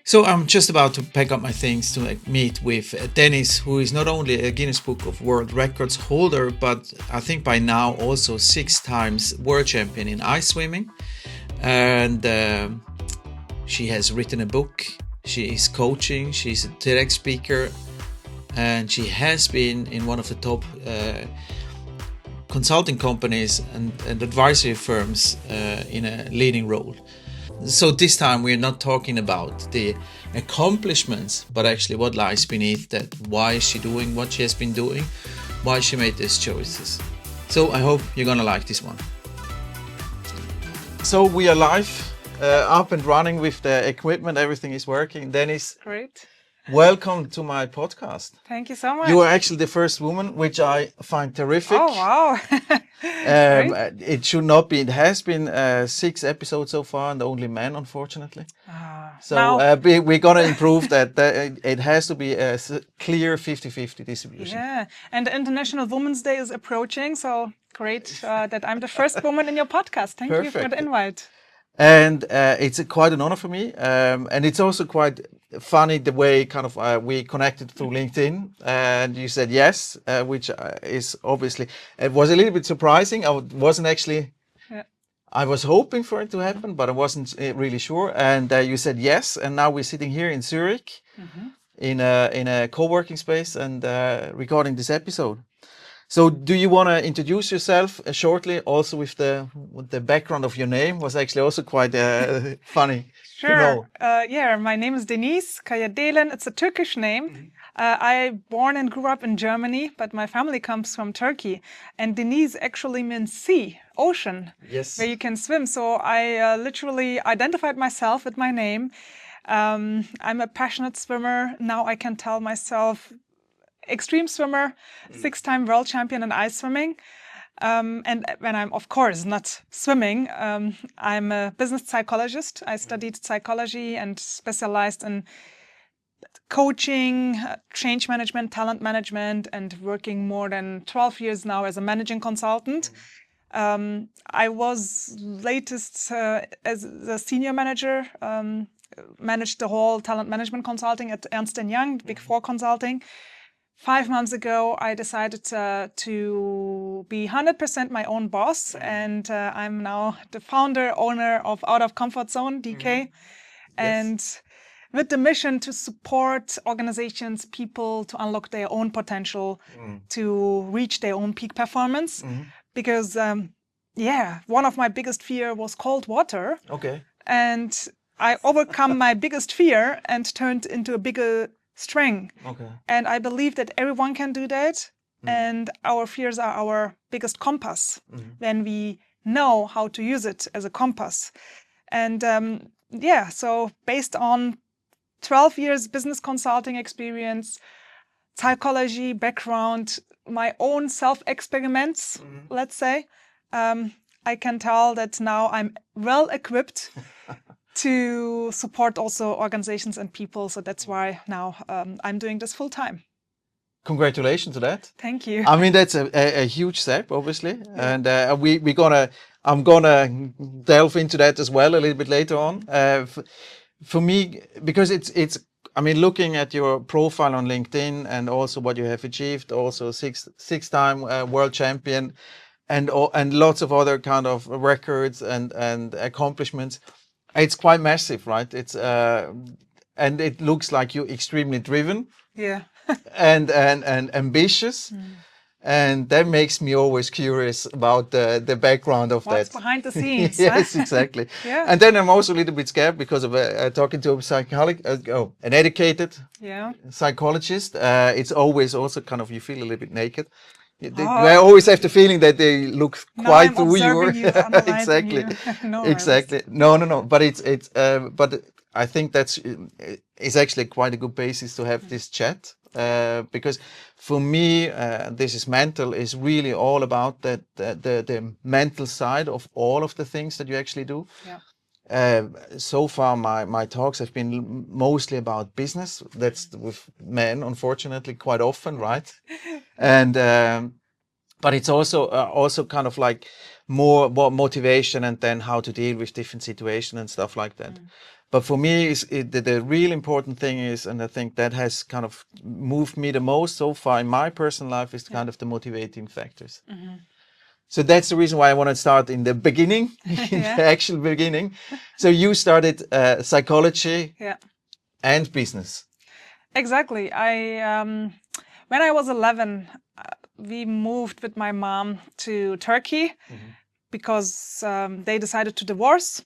So I'm just about to pack up my things to meet with Denise, who is not only a Guinness Book of World Records holder, but I think by now also 6 times world champion in ice swimming. And she has written a book. She is coaching. She's a TEDx speaker, and she has been in one of the top consulting companies and advisory firms in a leading role. So this time we're not talking about the accomplishments, but actually what lies beneath that. Why is she doing what she has been doing? Why she made these choices? So I hope you're gonna like this one. So we are live, up and running with the equipment. Everything is working. Denise, great. Welcome to my podcast. Thank you so much. You are actually the first woman, which I find terrific. Oh, wow. It should not be. It has been 6 episodes so far, and only men, unfortunately. So we're going to improve that. It has to be a clear 50-50 distribution. Yeah, and the International Women's Day is approaching, so great that I'm the first woman in your podcast. Thank you for the invite. And it's quite an honor for me. And it's also quite funny the way we connected through LinkedIn, and you said yes, which is obviously, it was a little bit surprising. I wasn't actually, I was hoping for it to happen, but I wasn't really sure. And you said yes, and now we're sitting here in Zurich in a co-working space and recording this episode. So do you want to introduce yourself shortly? Also with the background of your name was actually also quite funny. Sure. My name is Denise Kayedelen. It's a Turkish name. I born and grew up in Germany, but my family comes from Turkey. And Denise actually means sea, ocean, where you can swim. So I literally identified myself with my name. I'm a passionate swimmer. Now I can tell myself extreme swimmer, 6-time world champion in ice swimming. And when I'm, of course, not swimming, I'm a business psychologist. I studied psychology and specialized in coaching, change management, talent management, and working more than 12 years now as a managing consultant. I was latest as a senior manager, managed the whole talent management consulting at Ernst & Young, Big Four Consulting. 5 months ago, I decided to be 100% my own boss, and I'm now the founder, owner of Out of Comfort Zone, DK, and with the mission to support organizations, people to unlock their own potential, to reach their own peak performance. Because, one of my biggest fear was cold water. Okay. And I overcome my biggest fear and turned into a bigger strength. Okay. And I believe that everyone can do that. And our fears are our biggest compass when we know how to use it as a compass. And so based on 12 years business consulting experience, psychology background, my own self-experiments, let's say, I can tell that now I'm well equipped to support also organizations and people. So that's why now I'm doing this full time. Congratulations to that. Thank you. I mean, that's a huge step, obviously. And I'm gonna delve into that as well a little bit later on. For me, because it's, I mean, looking at your profile on LinkedIn and also what you have achieved, also six-time world champion and lots of other kind of records and accomplishments. It's quite massive, right? It's and it looks like you're extremely driven, and ambitious, and that makes me always curious about the background of what's behind the scenes. Yes, exactly. And then I'm also a little bit scared because of talking to a an educated psychologist. It's always also kind of, you feel a little bit naked. I always have the feeling that they look quite who you are. Exactly. Exactly. No. But it's but I think that's is actually quite a good basis to have this chat, because for me, this is mental is really all about the mental side of all of the things that you actually do. So far, my talks have been mostly about business. That's with men, unfortunately, quite often, right? And but it's also kind of like more motivation, and then how to deal with different situations and stuff like that. But for me, the real important thing is, and I think that has kind of moved me the most so far in my personal life, is kind of the motivating factors. So that's the reason why I want to start in the beginning, in the actual beginning. So you started psychology and business. Exactly. When I was 11, we moved with my mom to Turkey because they decided to divorce.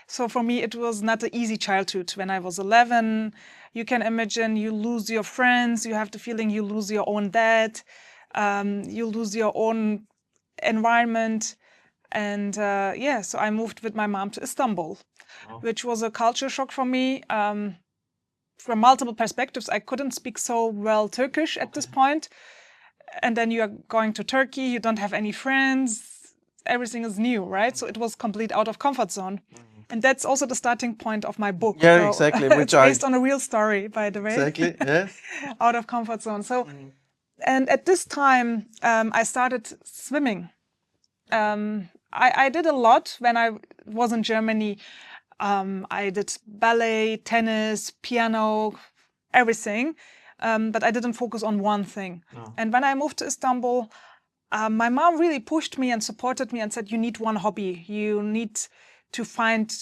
So for me, it was not an easy childhood. When I was 11, you can imagine you lose your friends, you have the feeling you lose your own dad, you lose your own environment. And so I moved with my mom to Istanbul, which was a culture shock for me. From multiple perspectives, I couldn't speak so well Turkish at this point. And then you are going to Turkey, you don't have any friends, everything is new, right? So it was complete out of comfort zone. And that's also the starting point of my book. Yeah, so exactly. It's based on a real story, by the way. Exactly, yeah. Out of comfort zone. So, and at this time, I started swimming. I did a lot when I was in Germany. I did ballet, tennis, piano, everything. But I didn't focus on one thing. No. And when I moved to Istanbul, my mom really pushed me and supported me and said, you need one hobby. You need to find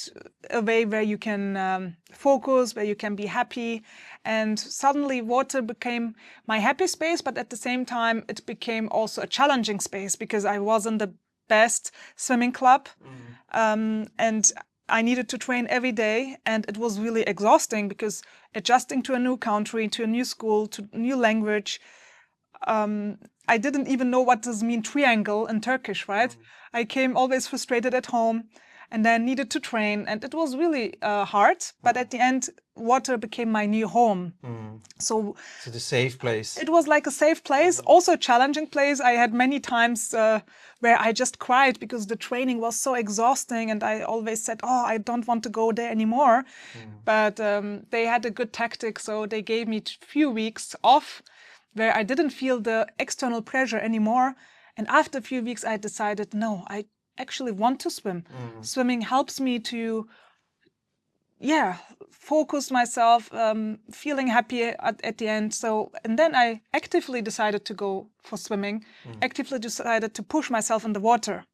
a way where you can focus, where you can be happy. And suddenly water became my happy space, but at the same time, it became also a challenging space because I was in the best swimming club. And I needed to train every day, and it was really exhausting because adjusting to a new country, to a new school, to a new language, I didn't even know what does mean triangle in Turkish, right? I came always frustrated at home and then needed to train, and it was really hard. But at the end, water became my new home. So the safe place. It was like a safe place, also a challenging place. I had many times where I just cried because the training was so exhausting, and I always said, oh, I don't want to go there anymore. But they had a good tactic, so they gave me a few weeks off where I didn't feel the external pressure anymore. And after a few weeks, I decided, no, I actually want to swim. Swimming helps me to, focus myself, feeling happy at the end. So, and then I actively decided to go for swimming, actively decided to push myself in the water.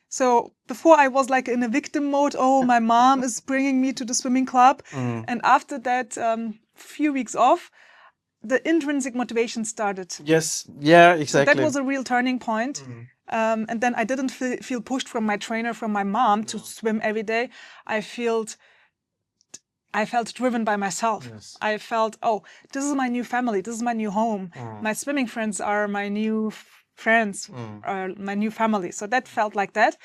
So before I was like in a victim mode, oh, my mom is bringing me to the swimming club. And after that few weeks off, the intrinsic motivation started. Yes, yeah, exactly. So that was a real turning point. And then I didn't feel pushed from my trainer, from my mom to swim every day. I felt driven by myself. Yes. I felt, oh, this is my new family. This is my new home. My swimming friends are my new friends, are my new family. So that felt like that.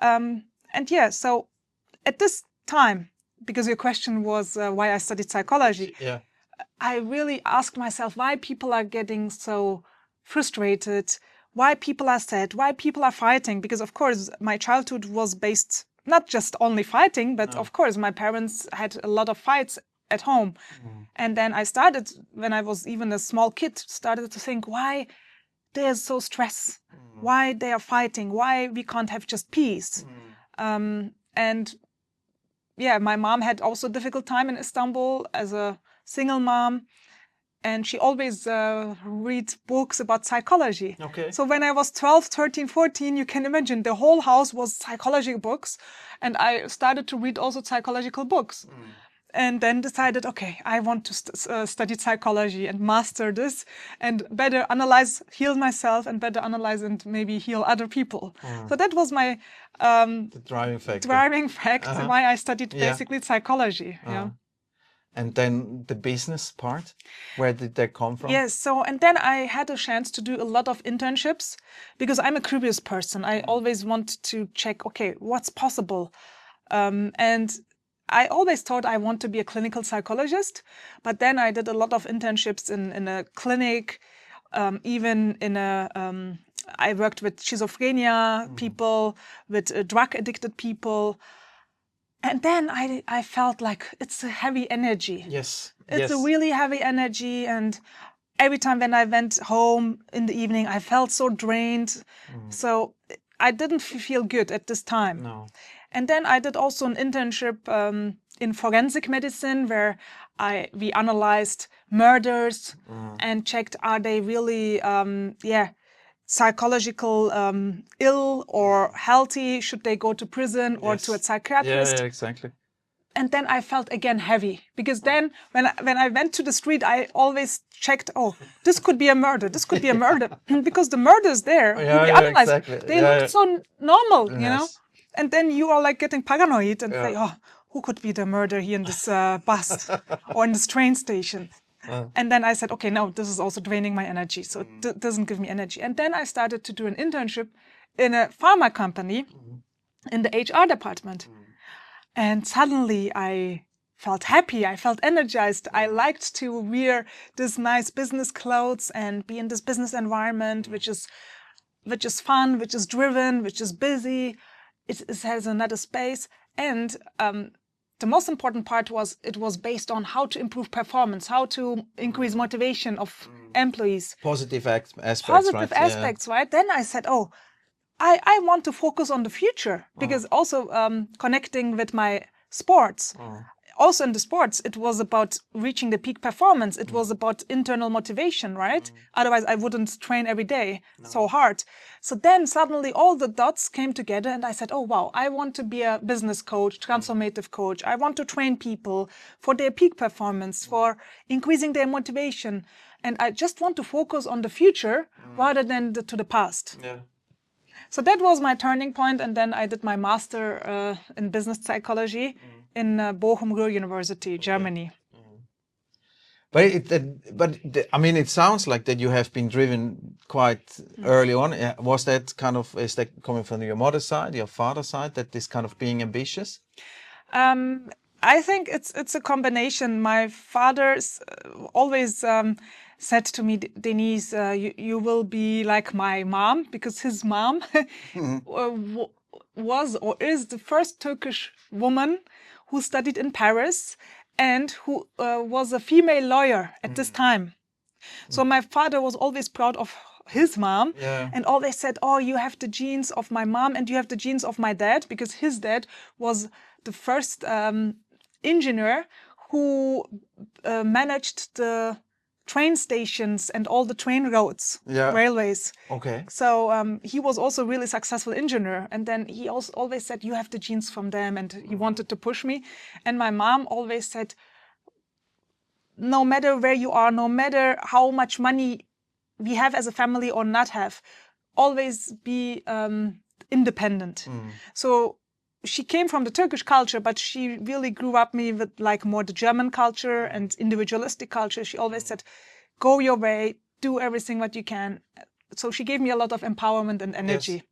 So at this time, because your question was why I studied psychology, I really asked myself why people are getting so frustrated, why people are sad, why people are fighting. Because, of course, my childhood was based not just only fighting, but of course, my parents had a lot of fights at home. And then I started, when I was even a small kid, started to think why there's so stress, why they are fighting, why we can't have just peace. My mom had also a difficult time in Istanbul as a single mom, and she always read books about psychology. Okay. So when I was 12, 13, 14, you can imagine the whole house was psychology books, and I started to read also psychological books. And then decided, okay, I want to study psychology and master this and better analyze, heal myself, and better analyze and maybe heal other people. So that was my the driving factor. Why I studied basically psychology. And then the business part, where did that come from? Yes, so, and then I had a chance to do a lot of internships because I'm a curious person. I always want to check, okay, what's possible? And I always thought I want to be a clinical psychologist, but then I did a lot of internships in a clinic, even in I worked with schizophrenia people, with drug-addicted people. And then I felt like it's a heavy energy. Yes. It's a really heavy energy. And every time when I went home in the evening, I felt so drained. So I didn't feel good at this time. No. And then I did also an internship in forensic medicine, where we analyzed murders and checked, are they really psychological ill or healthy? Should they go to prison or to a psychiatrist? Yeah, exactly. And then I felt again heavy, because then when I went to the street, I always checked, this could be a murder, this could be a murder, because the murders there, exactly. They look so normal, you know. And then you are like getting paranoid and say, who could be the murderer here in this bus or in this train station? And then I said, okay, no, this is also draining my energy, so it doesn't give me energy. And then I started to do an internship in a pharma company in the HR department. And suddenly I felt happy, I felt energized. I liked to wear this nice business clothes and be in this business environment, which is fun, which is driven, which is busy. It has another space. And the most important part was it was based on how to improve performance, how to increase motivation of employees. Positive aspects, Positive aspects, right? Then I said, I want to focus on the future, because also connecting with my sports. Also in the sports, it was about reaching the peak performance. It was about internal motivation, right? Otherwise, I wouldn't train every day so hard. So then suddenly all the dots came together and I said, oh, wow, I want to be a business coach, transformative coach. I want to train people for their peak performance, for increasing their motivation. And I just want to focus on the future rather than to the past. Yeah. So that was my turning point, and then I did my master in business psychology in Bochum Ruhr University, Germany. But it sounds like that you have been driven quite early on. Was that is that coming from your mother's side, your father's side, that this kind of being ambitious? I think it's a combination. My father always said to me, Denise, you will be like my mom, because his mom was or is the first Turkish woman who studied in Paris and who was a female lawyer at this time. So my father was always proud of his mom and always said, oh, you have the genes of my mom and you have the genes of my dad, because his dad was the first engineer who managed the train stations and all the train roads, railways. Okay. So he was also a really successful engineer. And then he also always said, you have the genes from them, and he wanted to push me. And my mom always said, no matter where you are, no matter how much money we have as a family or not have, always be independent. So she came from the Turkish culture, but she really grew up me with like more the German culture and individualistic culture. She always said, go your way, do everything what you can. So she gave me a lot of empowerment and energy. Yes.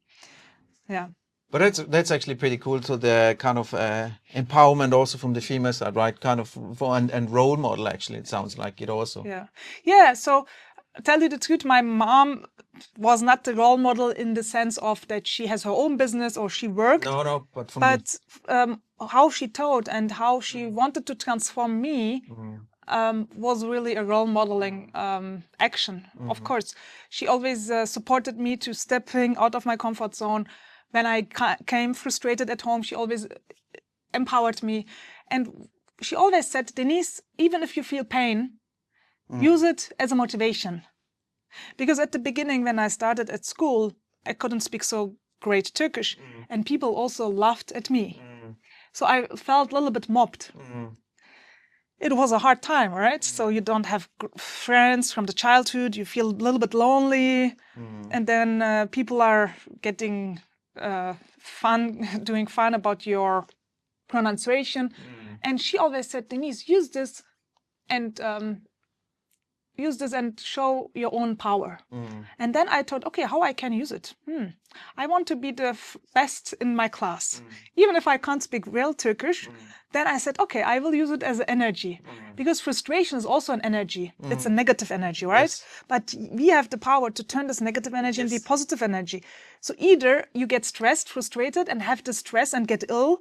Yeah. But that's actually pretty cool. So the kind of empowerment also from the female side, right? Kind of and role model, actually, it sounds like it also. Yeah. Yeah. So tell you the truth, my mom was not the role model in the sense of that she has her own business or she worked. No, but how she taught and how she wanted to transform me was really a role modeling action. Of course, she always supported me to stepping out of my comfort zone. When I came frustrated at home, she always empowered me. And she always said, Denise, even if you feel pain, use it as a motivation. Because at the beginning, when I started at school, I couldn't speak so great Turkish. And people also laughed at me. So I felt a little bit mobbed. It was a hard time, right? So you don't have friends from the childhood. You feel a little bit lonely. And then people are getting doing fun about your pronunciation. And she always said, Denise, use this and show your own power. And then I thought, okay, how I can use it? I want to be the best in my class. Even if I can't speak real Turkish, then I said, okay, I will use it as an energy. Because frustration is also an energy. It's a negative energy, right? Yes. But we have the power to turn this negative energy into positive energy. So either you get stressed, frustrated, and have the stress and get ill,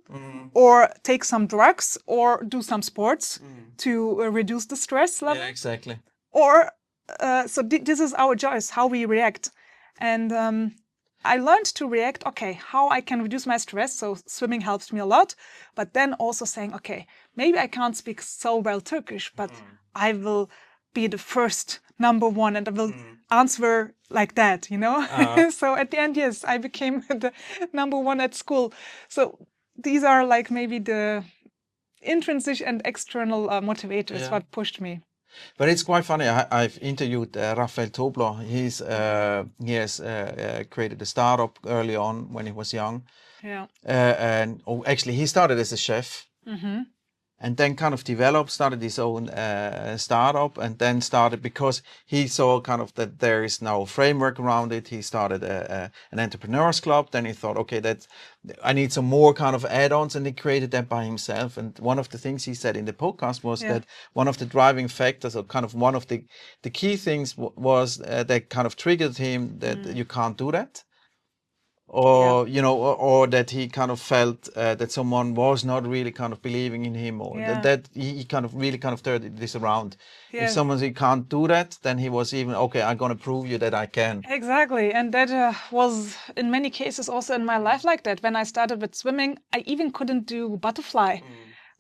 or take some drugs, or do some sports to reduce the stress level. Yeah, exactly. Or, so this is our choice, how we react. And I learned to react, okay, how I can reduce my stress. So swimming helps me a lot. But then also saying, okay, maybe I can't speak so well Turkish, but I will be the first number one and I will answer like that, you know? So at the end, yes, I became the number one at school. So these are like maybe the intrinsic and external motivators what pushed me. But it's quite funny. I've interviewed Raphael Tobler. He has created a startup early on when he was young. Yeah. And actually, he started as a chef. And then kind of started his own startup, and then started because he saw kind of that there is now a framework around it. He started an entrepreneurs club. Then he thought, okay, I need some more kind of add-ons, and he created that by himself. And one of the things he said in the podcast was that one of the driving factors, or kind of one of the key things was that kind of triggered him that you can't do that. Or you know, or that he kind of felt that someone was not really kind of believing in him, or that he kind of really kind of turned this around. If someone says he can't do that, then he was even okay. I'm gonna prove you that I can. Exactly, and that was in many cases also in my life like that. When I started with swimming, I even couldn't do butterfly,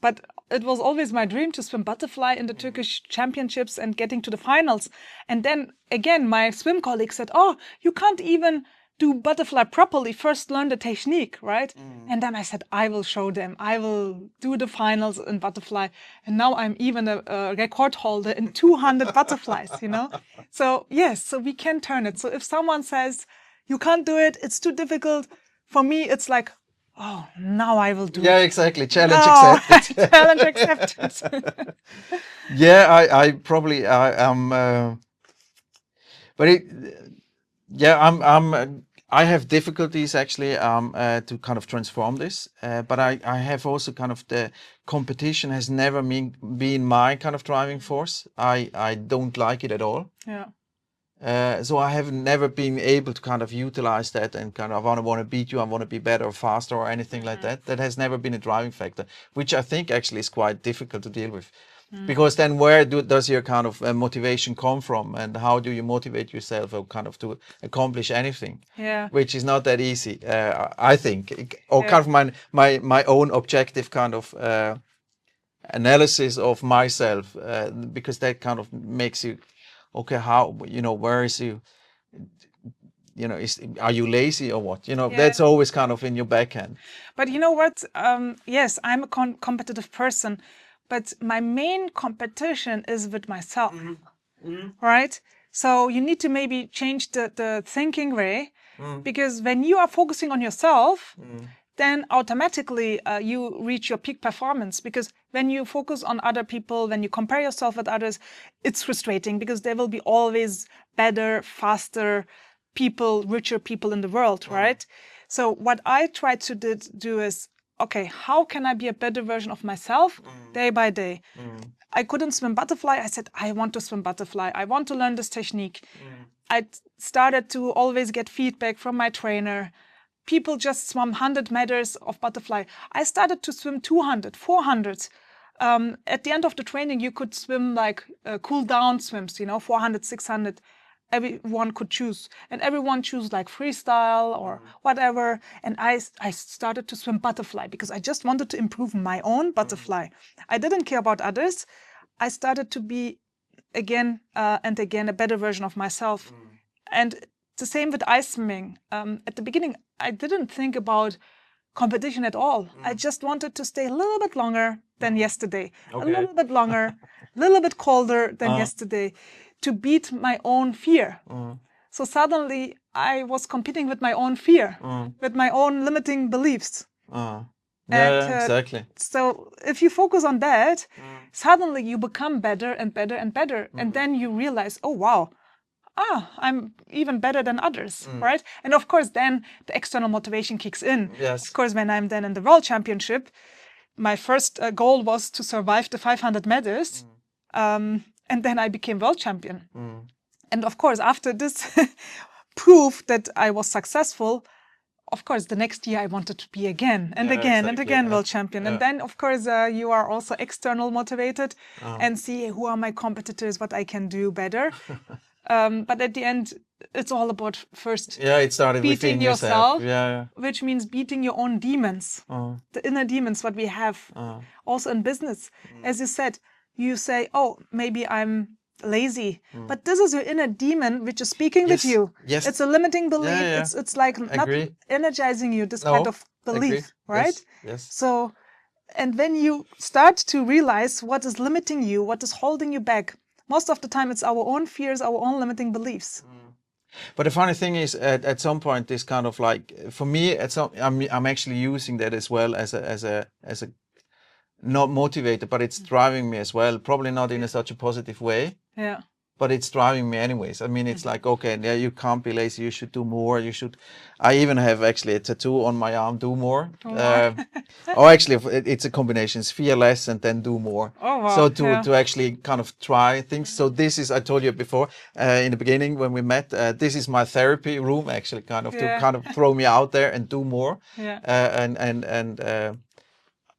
but it was always my dream to swim butterfly in the Turkish championships and getting to the finals. And then again, my swim colleague said, "Oh, you can't even do butterfly properly, first learn the technique," right? And then I said, I will show them. I will do the finals in butterfly. And now I'm even a record holder in 200 butterflies, you know? So yes, so we can turn it. So if someone says, you can't do it, it's too difficult, for me, it's like, oh, now I will do it. Yeah, exactly. Challenge accepted. Challenge accepted. Yeah, I probably, but I have difficulties actually to kind of transform this, but I have also kind of the competition has never been my kind of driving force. I don't like it at all. Yeah. So I have never been able to kind of utilize that and kind of I want to beat you, I want to be better or faster or anything like that. That has never been a driving factor, which I think actually is quite difficult to deal with. Because then where does your kind of motivation come from, and how do you motivate yourself or kind of to accomplish anything? Yeah. Which is not that easy, I think, or kind of my own objective kind of analysis of myself, because that kind of makes you, okay, how, you know, where is you, you know, are you lazy or what? You know, that's always kind of in your backhand. But you know what? Yes, I'm a competitive person. But my main competition is with myself, right? So you need to maybe change the thinking way, because when you are focusing on yourself, then automatically you reach your peak performance. Because when you focus on other people, when you compare yourself with others, it's frustrating because there will be always better, faster people, richer people in the world, right? So what I try to do is, okay, how can I be a better version of myself day by day? I couldn't swim butterfly. I said, I want to swim butterfly. I want to learn this technique. I started to always get feedback from my trainer. People just swam 100 meters of butterfly. I started to swim 200, 400. At the end of the training, you could swim like cool down swims, you know, 400, 600. Everyone could choose, and everyone choose like freestyle or whatever. And I started to swim butterfly because I just wanted to improve my own butterfly. I didn't care about others. I started to be again and again a better version of myself. And the same with ice swimming. At the beginning, I didn't think about competition at all. I just wanted to stay a little bit longer than yesterday, a little bit longer, a little bit colder than yesterday, to beat my own fear. So suddenly I was competing with my own fear, with my own limiting beliefs. Exactly. So if you focus on that, suddenly you become better and better and better. And then you realize, oh, wow, I'm even better than others, right? And of course, then the external motivation kicks in. Yes. Of course, when I'm then in the World Championship, my first goal was to survive the 500 meters. And then I became world champion. And of course, after this proof that I was successful, of course, the next year I wanted to be again and again and again world champion. And then, of course, you are also external motivated and see who are my competitors, what I can do better. But at the end, it's all about first it started beating within yourself, yeah. which means beating your own demons, the inner demons what we have. Also in business, as you said, you say, oh, maybe I'm lazy, but this is your inner demon which is speaking with you. Yes. It's a limiting belief. Yeah. It's like not energizing you, this kind of belief, right? Yes. So, and when you start to realize what is limiting you, what is holding you back, most of the time it's our own fears, our own limiting beliefs. But the funny thing is, at some point, this kind of like, for me, I'm actually using that as well as a not motivated, but it's driving me as well. Probably not in such a positive way. Yeah. But it's driving me anyways. I mean, it's like, okay, yeah, you can't be lazy. You should do more. I even have actually a tattoo on my arm, do more. Actually, it's a combination. It's fear less and then do more. Oh, wow. So to actually kind of try things. So this is, I told you before in the beginning when we met, this is my therapy room actually, kind of to kind of throw me out there and do more. And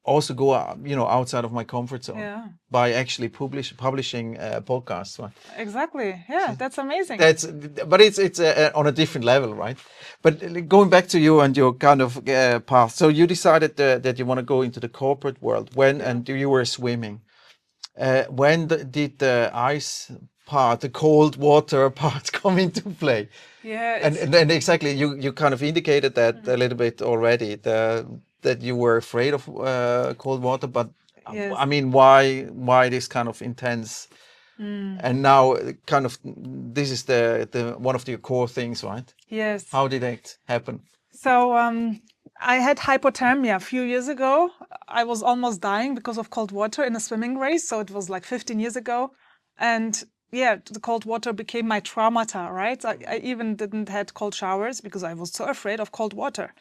also go outside of my comfort zone by actually publishing podcasts. Right? Exactly. Yeah, that's amazing. But it's on a different level, right? But going back to you and your kind of path. So you decided that you want to go into the corporate world and you were swimming. When did the ice part, the cold water part, come into play? Yeah. And exactly, you kind of indicated that a little bit already. That you were afraid of cold water, but I mean, why this kind of intense? And now, kind of, this is the one of your core things, right? Yes. How did it happen? So I had hypothermia a few years ago. I was almost dying because of cold water in a swimming race. So it was like 15 years ago, and the cold water became my traumata. Right? I even didn't had cold showers because I was so afraid of cold water.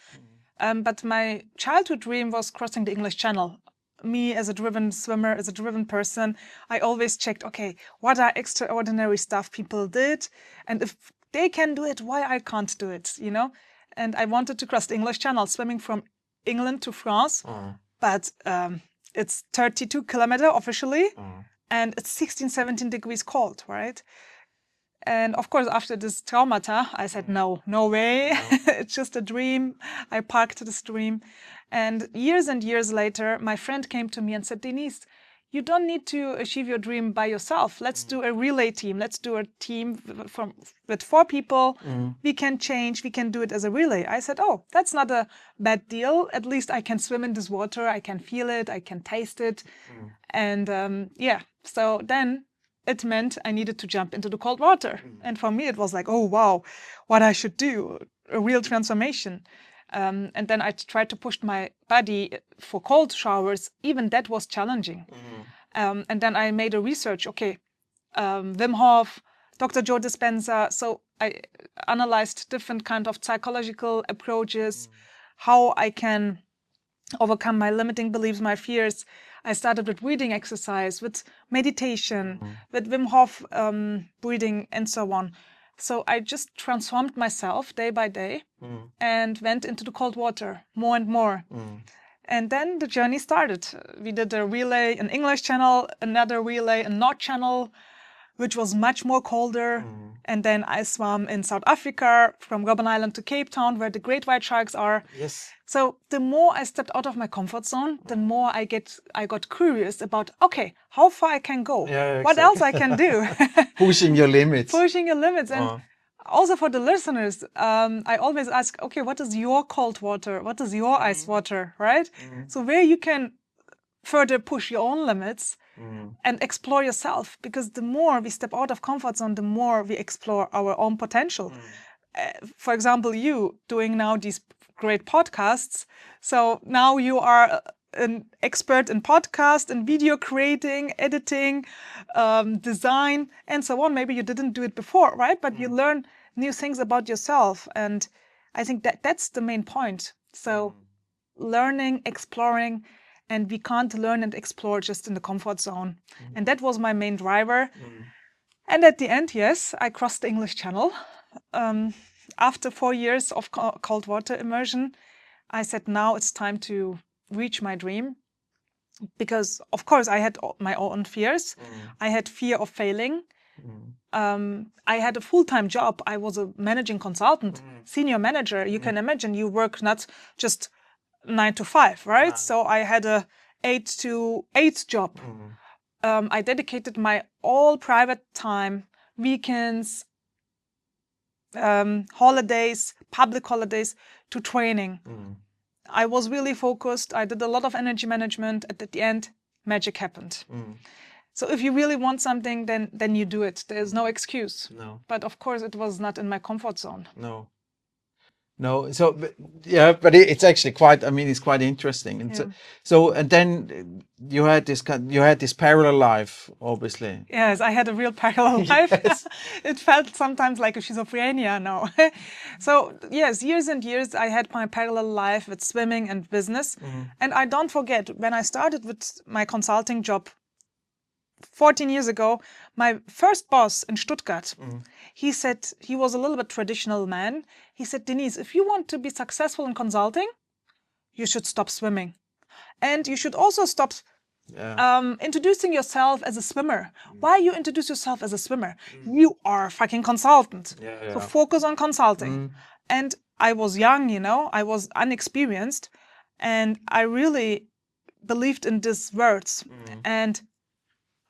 But my childhood dream was crossing the English Channel. Me as a driven swimmer, as a driven person, I always checked, okay, what are extraordinary stuff people did? And if they can do it, why I can't do it, And I wanted to cross the English Channel, swimming from England to France. But it's 32 kilometers officially, and it's 16, 17 degrees cold, right? And of course, after this traumata, I said, no way. It's just a dream. I parked this dream. And years later, my friend came to me and said, Denise, you don't need to achieve your dream by yourself. Let's do a relay team. Let's do a team with 4 people. We can change. We can do it as a relay. I said, oh, that's not a bad deal. At least I can swim in this water. I can feel it. I can taste it. And so then it meant I needed to jump into the cold water. And for me, it was like, oh, wow, what I should do, a real transformation. And then I tried to push my body for cold showers. Even that was challenging. And then I made a research. Okay, Wim Hof, Dr. Joe Dispenza. So I analyzed different kind of psychological approaches, how I can overcome my limiting beliefs, my fears. I started with breathing exercise, with meditation, with Wim Hof breathing, and so on. So I just transformed myself day by day and went into the cold water more and more. And then the journey started. We did a relay, an English channel, another relay, a North channel, which was much more colder. And then I swam in South Africa from Robben Island to Cape Town, where the great white sharks are. Yes. So the more I stepped out of my comfort zone, the more I got curious about, okay, how far I can go, what else I can do. Pushing your limits. Pushing your limits. And also for the listeners, I always ask, okay, what is your cold water? What is your ice water, right? So where you can further push your own limits and explore yourself, because the more we step out of comfort zone, the more we explore our own potential. For example, you doing now these great podcasts. So now you are an expert in podcast and video creating, editing, design, and so on. Maybe you didn't do it before, right? But you learn new things about yourself. And I think that's the main point. So learning, exploring, and we can't learn and explore just in the comfort zone. And that was my main driver. And at the end, yes, I crossed the English Channel. After 4 years of cold water immersion, I said, now it's time to reach my dream. Because, of course, I had my own fears. I had fear of failing. I had a full-time job. I was a managing consultant, senior manager. You can imagine you work not just 9 to 5, right? So I had a 8 to 8 job. I dedicated my all private time, weekends, holidays, public holidays to training. I was really focused. I did a lot of energy management. And at the end, magic happened. So if you really want something, then you do it. There's no excuse. No. But of course, it was not in my comfort zone. No. No. So, but it's actually quite. I mean, it's quite interesting. And so, and then you had this parallel life, obviously. Yes, I had a real parallel life. It felt sometimes like a schizophrenia now. So yes, years and years I had my parallel life with swimming and business. And I don't forget, when I started with my consulting job 14 years ago, my first boss in Stuttgart, he said, he was a little bit traditional man. He said, Denise, if you want to be successful in consulting, you should stop swimming. And you should also stop introducing yourself as a swimmer. Why you introduce yourself as a swimmer? You are a fucking consultant. So focus on consulting. And I was young, I was unexperienced. And I really believed in these words. And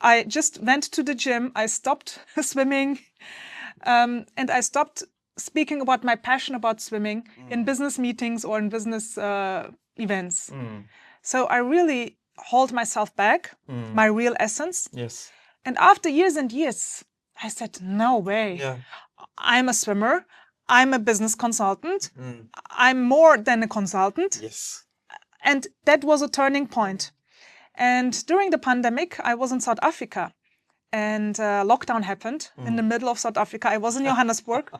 I just went to the gym. I stopped swimming. And I stopped speaking about my passion about swimming in business meetings or in business events. So I really hold myself back, my real essence. Yes. And after years and years, I said, no way. I'm a swimmer. I'm a business consultant. I'm more than a consultant. Yes. And that was a turning point. And during the pandemic, I was in South Africa. And lockdown happened in the middle of South Africa. I was in Johannesburg.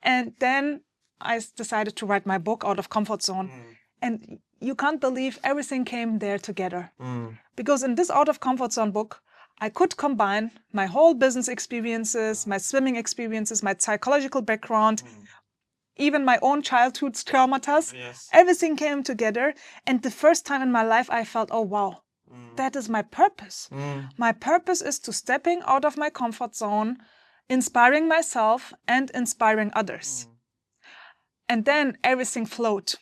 And then I decided to write my book, Out of Comfort Zone. And you can't believe everything came there together. Because in this Out of Comfort Zone book, I could combine my whole business experiences, my swimming experiences, my psychological background, even my own childhood traumata. Everything came together. And the first time in my life, I felt, oh, wow, that is my purpose. My purpose is to stepping out of my comfort zone, inspiring myself and inspiring others. And then everything flowed.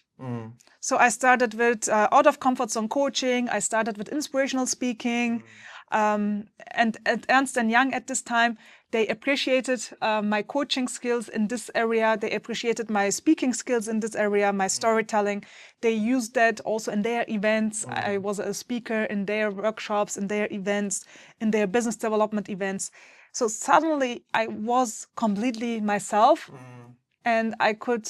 So I started with out of comfort zone coaching. I started with inspirational speaking. And at Ernst & Young at this time, they appreciated my coaching skills in this area. They appreciated my speaking skills in this area, my storytelling. They used that also in their events. I was a speaker in their workshops, in their events, in their business development events. So suddenly I was completely myself and I could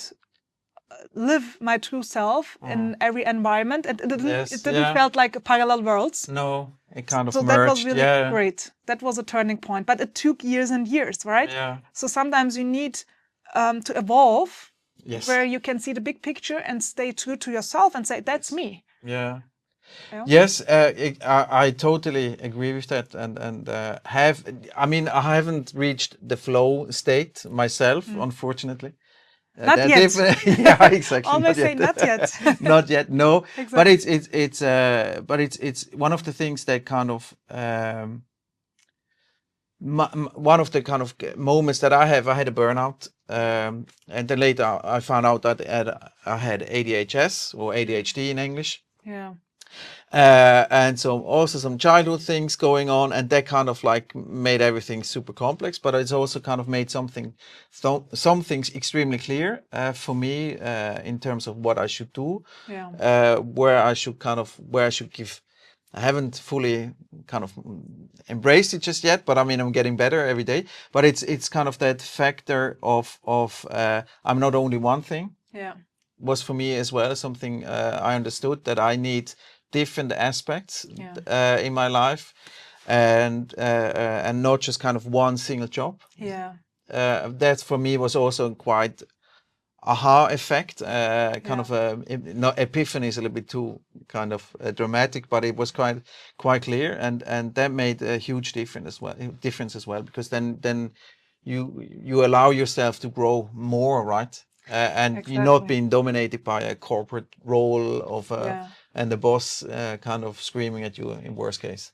live my true self in every environment. And it didn't felt like parallel worlds. No, it kind of so merged. That was really great. That was a turning point. But it took years and years, right? So sometimes you need to evolve where you can see the big picture and stay true to yourself and say, that's me. Yes, I totally agree with that, and I haven't reached the flow state myself, unfortunately. Not yet. Yeah, exactly. Always say not yet. Not yet. No, exactly. But it's one of the things that kind of one of the kind of moments that I had a burnout, and then later I found out that I had ADHS or ADHD in English. Yeah. And so also some childhood things going on, and that kind of like made everything super complex, but it's also kind of made some things extremely clear for me in terms of what I should do, where I should give. I haven't fully kind of embraced it just yet, but I mean, I'm getting better every day. But it's kind of that factor of I'm not only one thing. Yeah. Was for me as well something I understood that I need different aspects in my life, and not just kind of one single job. Yeah. That for me was also quite aha effect, kind of epiphany is a little bit too kind of dramatic, but it was quite clear, and that made a huge difference as well, because then you allow yourself to grow more, right? And exactly. You're not being dominated by a corporate role of and the boss kind of screaming at you in worst case.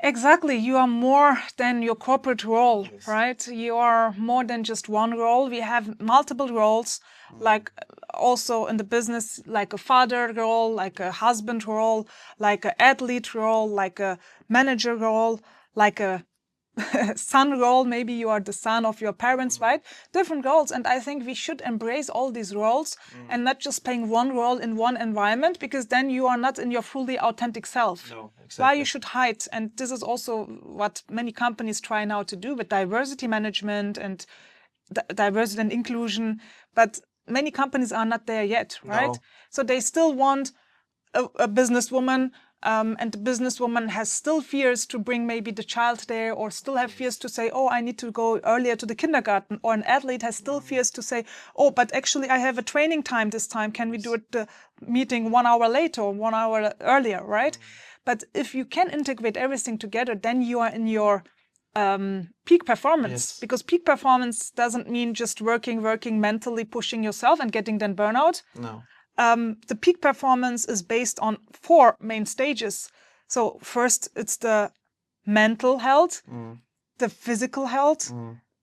Exactly. You are more than your corporate role, right? You are more than just one role. We have multiple roles, like also in the business, like a father role, like a husband role, like an athlete role, like a manager role, like a son role. Maybe you are the son of your parents, right? Different roles. And I think we should embrace all these roles and not just playing one role in one environment, because then you are not in your fully authentic self. No, Why exactly. you should hide. And this is also what many companies try now to do with diversity management and diversity and inclusion. But many companies are not there yet, right? No. So they still want a businesswoman, and the businesswoman has still fears to bring maybe the child there, or still have fears to say, oh, I need to go earlier to the kindergarten. Or an athlete has still fears to say, oh, but actually I have a training time this time. Can we do it the meeting 1 hour later or 1 hour earlier, right? But if you can integrate everything together, then you are in your peak performance. Because peak performance doesn't mean just working mentally, pushing yourself and getting then burnout. No. The peak performance is based on 4 main stages. So first, it's the mental health, the physical health,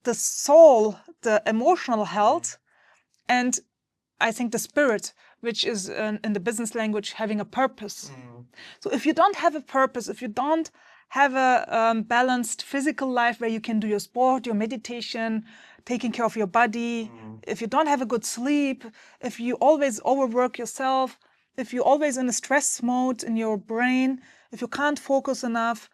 the soul, the emotional health, and I think the spirit, which is in the business language, having a purpose. So if you don't have a purpose, if you don't have a balanced physical life where you can do your sport, your meditation, taking care of your body, if you don't have a good sleep, if you always overwork yourself, if you're always in a stress mode in your brain, if you can't focus enough,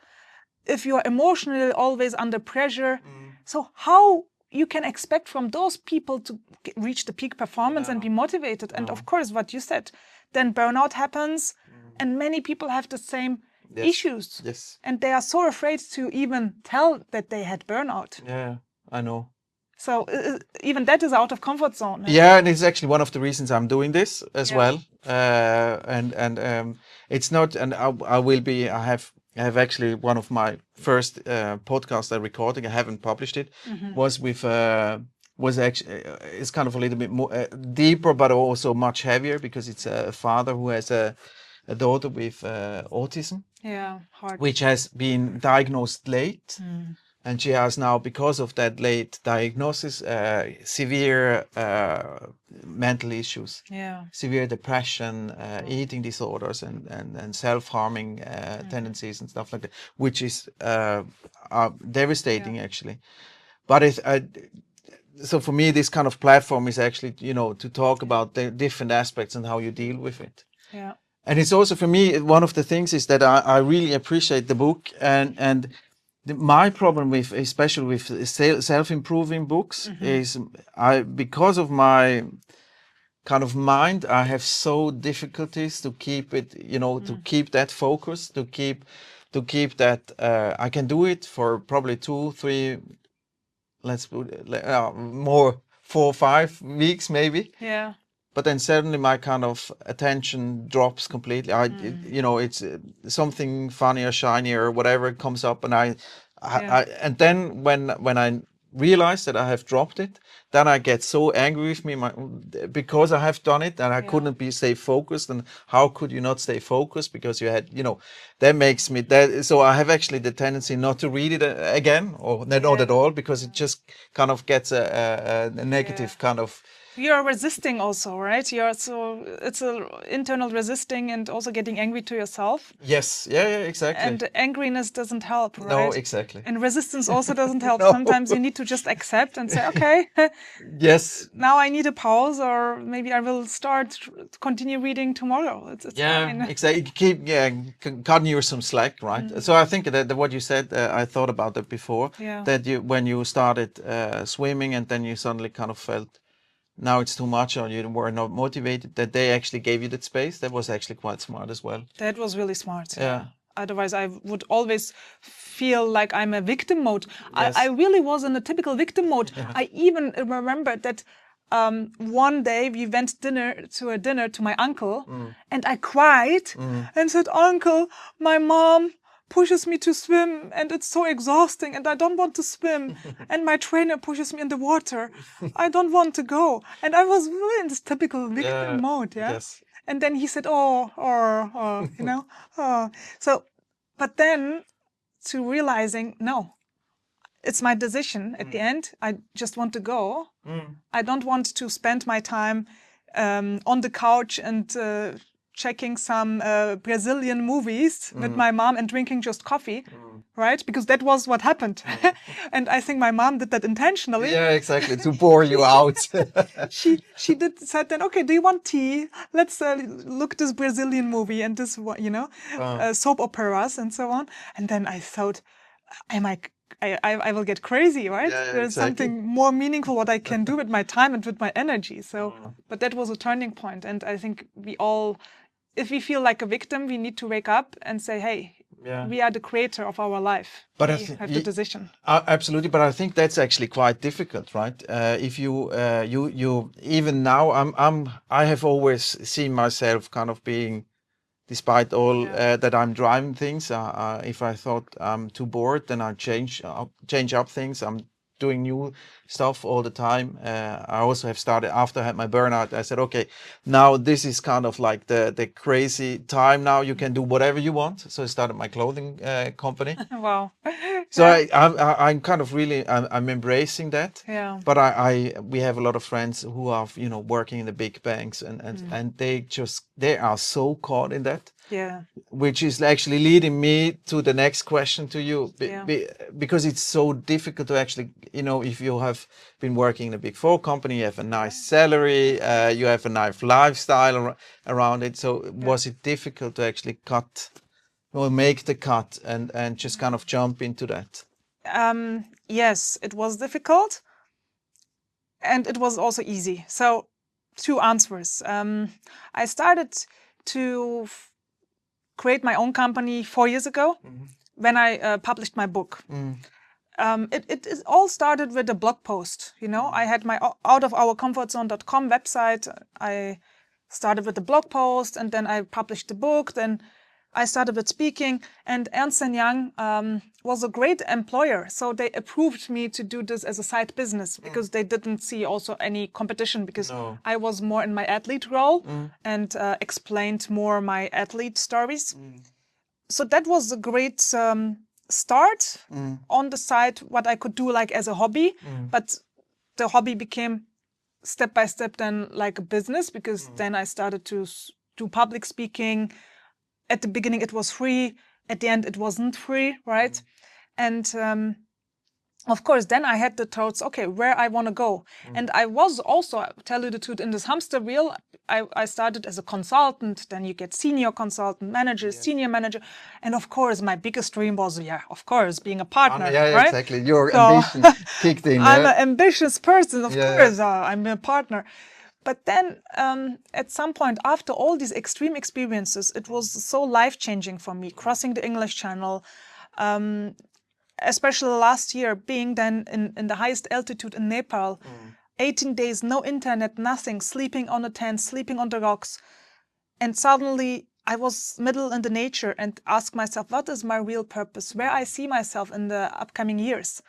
if you're emotionally always under pressure, so how you can expect from those people to reach the peak performance and be motivated? And of course, what you said, then burnout happens, and many people have the same issues. Yes. And they are so afraid to even tell that they had burnout. Yeah, I know. So even that is out of comfort zone. Yeah, and it's actually one of the reasons I'm doing this as well. And it's not, and I have actually one of my first podcasts I recorded. I haven't published it. Was with was actually it's kind of a little bit more deeper, but also much heavier, because it's a father who has a daughter with autism. Yeah, hard. Which has been diagnosed late. And she has now, because of that late diagnosis, severe mental issues, severe depression, eating disorders, and self-harming tendencies and stuff like that, which is devastating actually. But so for me, this kind of platform is actually, to talk about the different aspects and how you deal with it. Yeah. And it's also, for me, one of the things is that I really appreciate the book, and my problem with, especially with self-improving books, is because of my kind of mind, I have so difficulties to keep it, to keep that focus, to keep that. I can do it for probably 2, 3, let's put more, 4, 5 weeks maybe. Yeah. But then suddenly my kind of attention drops completely. It's something funny or shiny or whatever comes up, and and then when I realize that I have dropped it, then I get so angry with me because I have done it, and I couldn't stay focused. And how could you not stay focused? Because you had, that makes me that. So I have actually the tendency not to read it again, or not at all, because it just kind of gets a negative kind of. You're resisting also, right? It's a internal resisting and also getting angry to yourself. Yes, yeah, exactly. And angriness doesn't help, right? No, exactly. And resistance also doesn't help. No. Sometimes you need to just accept and say, okay, yes. Now I need a pause, or maybe I will continue reading tomorrow. It's fine. Exactly. Keep cutting you some slack, right? So I think that what you said, I thought about that before. Yeah. That when you started swimming, and then you suddenly kind of felt, now it's too much, or you were not motivated, that they actually gave you that space. That was actually quite smart as well. That was really smart. Yeah. Otherwise, I would always feel like I'm a victim mode. Yes. I really was in a typical victim mode. Yeah. I even remember that one day we went to a dinner to my uncle, and I cried and said, "Uncle, my mom pushes me to swim, and it's so exhausting, and I don't want to swim. And my trainer pushes me in the water. I don't want to go." And I was really in this typical victim mode. Yeah. Yes. And then he said, So, but then to realizing, no, it's my decision at the end. I just want to go. I don't want to spend my time on the couch and checking some Brazilian movies with my mom and drinking just coffee, right? Because that was what happened. And I think my mom did that intentionally. Yeah, exactly, to bore you out. She said then, okay, do you want tea? Let's look this Brazilian movie and this, soap operas and so on. And then I thought, I will get crazy, right? Yeah, There's something more meaningful what I can do with my time and with my energy. So, but that was a turning point. And I think we all, if we feel like a victim, we need to wake up and say, hey, we are the creator of our life. But we have the decision. Absolutely, but I think that's actually quite difficult, right? If you even now, I have always seen myself kind of being, despite all that I'm driving things. If I thought I'm too bored, then I change up things. I'm doing new stuff all the time. I also have started, after I had my burnout, I said, okay, now this is kind of like the crazy time. Now you can do whatever you want. So I started my clothing company. Wow. So I'm kind of really, I'm embracing that. Yeah. But we have a lot of friends who are, working in the big banks, and they are so caught in that. Yeah. Which is actually leading me to the next question to you, because it's so difficult to actually, if you have been working in a Big Four company, you have a nice salary, you have a nice lifestyle around it. So was it difficult to actually cut or make the cut and just kind of jump into that? Yes, it was difficult, and it was also easy. So 2 answers. I started to create my own company 4 years ago when I published my book. It all started with a blog post. I had my outofOurComfortZone.com website. I started with the blog post, and then I published the book. Then I started with speaking, and Ernst & Young was a great employer. So they approved me to do this as a side business because they didn't see also any competition, because I was more in my athlete role and explained more my athlete stories. So that was a great start on the side, what I could do like as a hobby. But the hobby became step by step then like a business, because then I started to do public speaking. At the beginning, it was free. At the end, it wasn't free, right? And of course, then I had the thoughts, okay, where I want to go. And I was also, tell you the truth, in this hamster wheel. I started as a consultant. Then you get senior consultant, manager, senior manager. And of course, my biggest dream was, of course, being a partner, right? Exactly. Your ambition kicked in. I'm an ambitious person, of course. I'm a partner. But then at some point, after all these extreme experiences, it was so life-changing for me, crossing the English Channel, especially last year, being then in the highest altitude in Nepal, 18 days, no internet, nothing, sleeping on a tent, sleeping on the rocks. And suddenly I was middle in the nature and asked myself, what is my real purpose? Where I see myself in the upcoming years?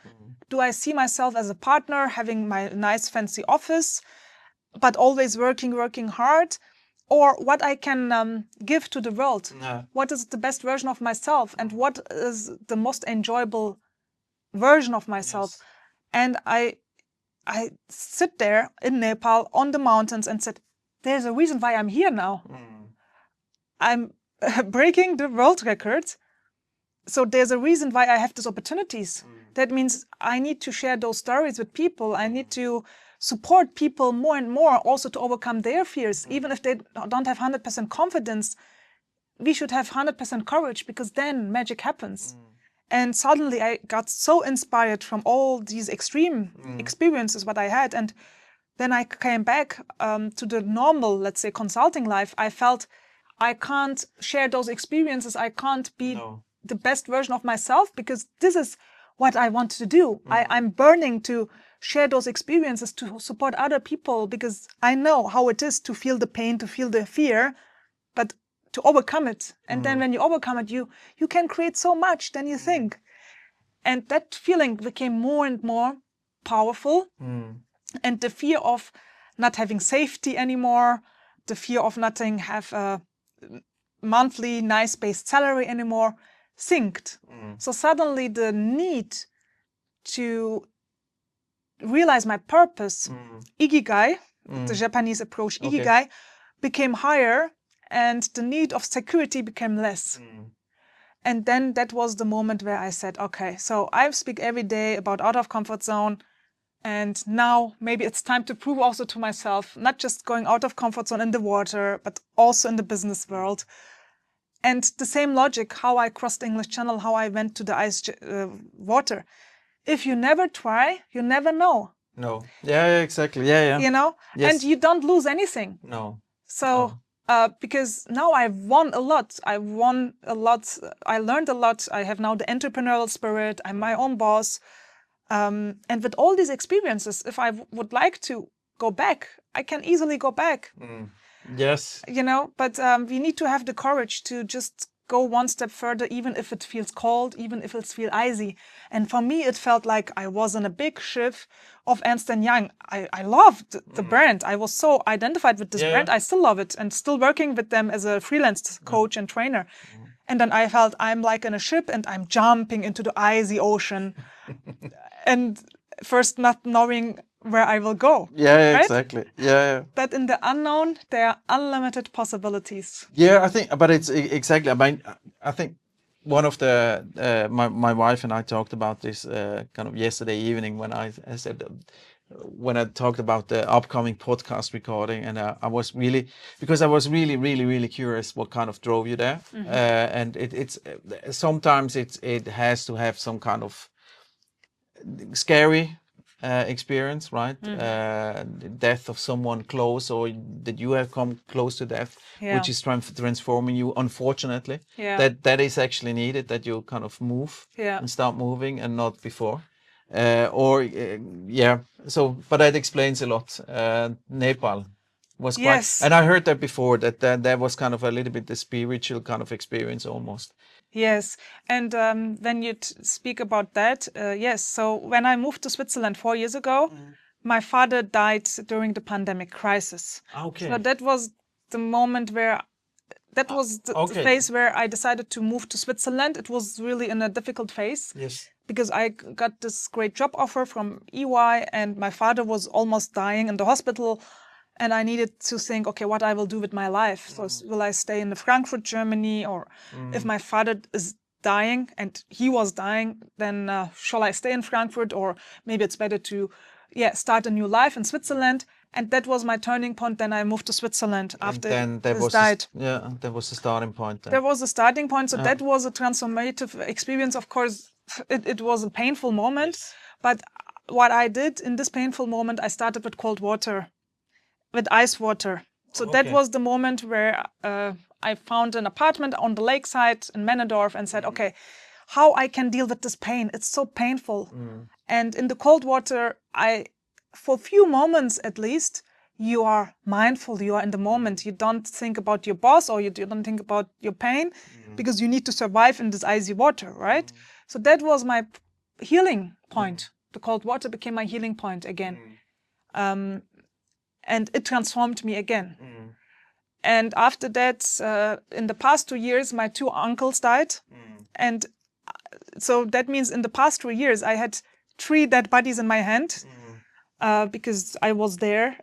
Do I see myself as a partner, having my nice fancy office, but always working hard? Or what I can give to the world? What is the best version of myself? And what is the most enjoyable version of myself? And I sit there in Nepal on the mountains and said, there's a reason why I'm here now. I'm breaking the world record. So there's a reason why I have these opportunities. That means I need to share those stories with people. I need to support people more and more, also to overcome their fears. Even if they don't have 100% confidence, we should have 100% courage, because then magic happens. And suddenly I got so inspired from all these extreme experiences what I had. And then I came back to the normal, let's say, consulting life. I felt I can't share those experiences. I can't be the best version of myself, because this is what I want to do. I'm burning to share those experiences, to support other people, because I know how it is to feel the pain, to feel the fear, but to overcome it. And then when you overcome it, you can create so much than you think. And that feeling became more and more powerful. And the fear of not having safety anymore, the fear of not have a monthly nice based salary anymore, synced. So suddenly the need to realize my purpose, ikigai, the Japanese approach, ikigai, became higher, and the need of security became less. And then that was the moment where I said, okay, so I speak every day about out of comfort zone. And now maybe it's time to prove also to myself, not just going out of comfort zone in the water, but also in the business world. And the same logic, how I crossed the English Channel, how I went to the ice water. If you never try, you never know. No. Yeah, exactly. Yeah. You know? Yes. And you don't lose anything. No. So, because now I've won a lot. I learned a lot. I have now the entrepreneurial spirit. I'm my own boss. And with all these experiences, if I would like to go back, I can easily go back. Yes. You know, but we need to have the courage to just go one step further, even if it feels cold, even if it feels icy. And for me, it felt like I was in a big ship of Ernst & Young. I loved the brand. I was so identified with this brand. I still love it and still working with them as a freelance coach and trainer. And then I felt I'm like in a ship and I'm jumping into the icy ocean and first not knowing where I will go. Yeah, right? Exactly. Yeah. But in the unknown, there are unlimited possibilities. Yeah, I think, but it's exactly. I mean, I think one of the my wife and I talked about this kind of yesterday evening when I said when I talked about the upcoming podcast recording, and I was really really curious what kind of drove you there, and it's sometimes it has to have some kind of scary experience, right? Death of someone close, or that you have come close to death, which is transforming you, unfortunately. That is actually needed, that you kind of move and start moving, and not before. So but that explains a lot. Nepal was quite, and I heard that before, that was kind of a little bit the spiritual kind of experience almost. Yes, and when you speak about that, yes. So when I moved to Switzerland 4 years ago, my father died during the pandemic crisis. Okay. So that was the moment where, the phase where I decided to move to Switzerland. It was really in a difficult phase. Yes. Because I got this great job offer from EY, and my father was almost dying in the hospital. And I needed to think, okay, what I will do with my life. So will I stay in Frankfurt, Germany, or if my father is dying and he was dying, then shall I stay in Frankfurt, or maybe it's better to start a new life in Switzerland. And that was my turning point. Then I moved to Switzerland after he died. That was the starting point. There was a starting point. So that was a transformative experience. Of course, it was a painful moment. Yes. But what I did in this painful moment, I started with cold water. With ice water. So that was the moment where I found an apartment on the lakeside in Männendorf and said, okay, how I can deal with this pain? It's so painful. And in the cold water, for a few moments at least, you are mindful, you are in the moment. You don't think about your boss, or you don't think about your pain, because you need to survive in this icy water, right? So that was my healing point. The cold water became my healing point again. And it transformed me again. And after that, in the past 2 years, my 2 uncles died. And so that means in the past 3 years, I had 3 dead bodies in my hand, because I was there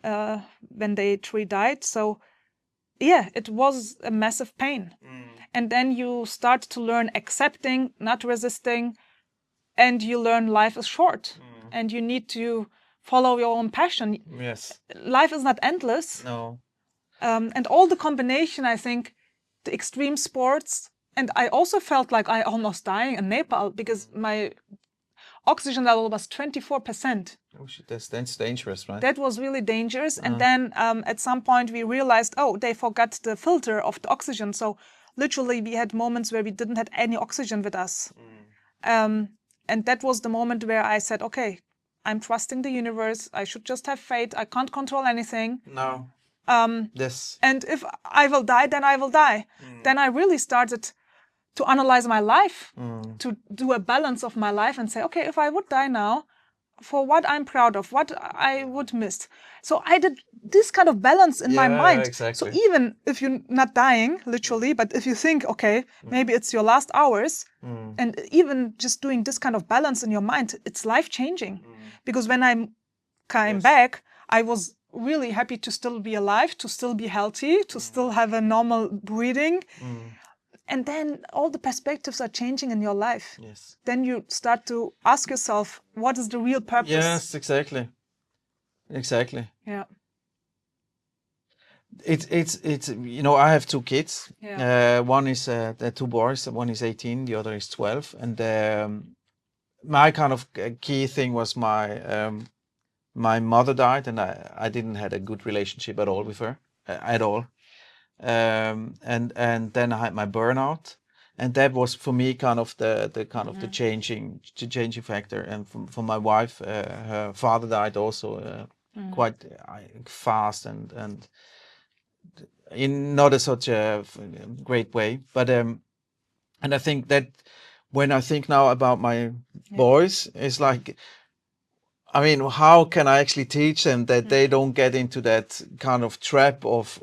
when they 3 died. So it was a massive pain. And then you start to learn accepting, not resisting, and you learn life is short, and you need to follow your own passion. Yes. Life is not endless. No. And all the combination, I think, the extreme sports, and I also felt like I almost dying in Nepal because my oxygen level was 24%. Oh shit, that's dangerous, right? That was really dangerous. And then at some point we realized, they forgot the filter of the oxygen. So literally we had moments where we didn't have any oxygen with us. And that was the moment where I said, okay, I'm trusting the universe. I should just have faith. I can't control anything. No. Yes. And if I will die, then I will die. Then I really started to analyze my life, to do a balance of my life and say, okay, if I would die now, for what I'm proud of, what I would miss. So I did this kind of balance in my mind. Exactly. So even if you're not dying, literally, but if you think, okay, maybe it's your last hours, and even just doing this kind of balance in your mind, it's life-changing. Because when I came back, I was really happy to still be alive, to still be healthy, to still have a normal breathing. And then all the perspectives are changing in your life. Yes. Then you start to ask yourself, what is the real purpose? Yes, exactly. Exactly. Yeah. It's you know, I have two kids. Yeah. One is they're two boys. One is 18, the other is 12. And my kind of key thing was my mother died, and I didn't had a good relationship at all with her, at all. And then I had my burnout, and that was for me kind of the kind of the changing factor. And for my wife, her father died also quite fast and in not such a great way. But and I think that when I think now about my boys, it's like, I mean, how can I actually teach them that they don't get into that kind of trap of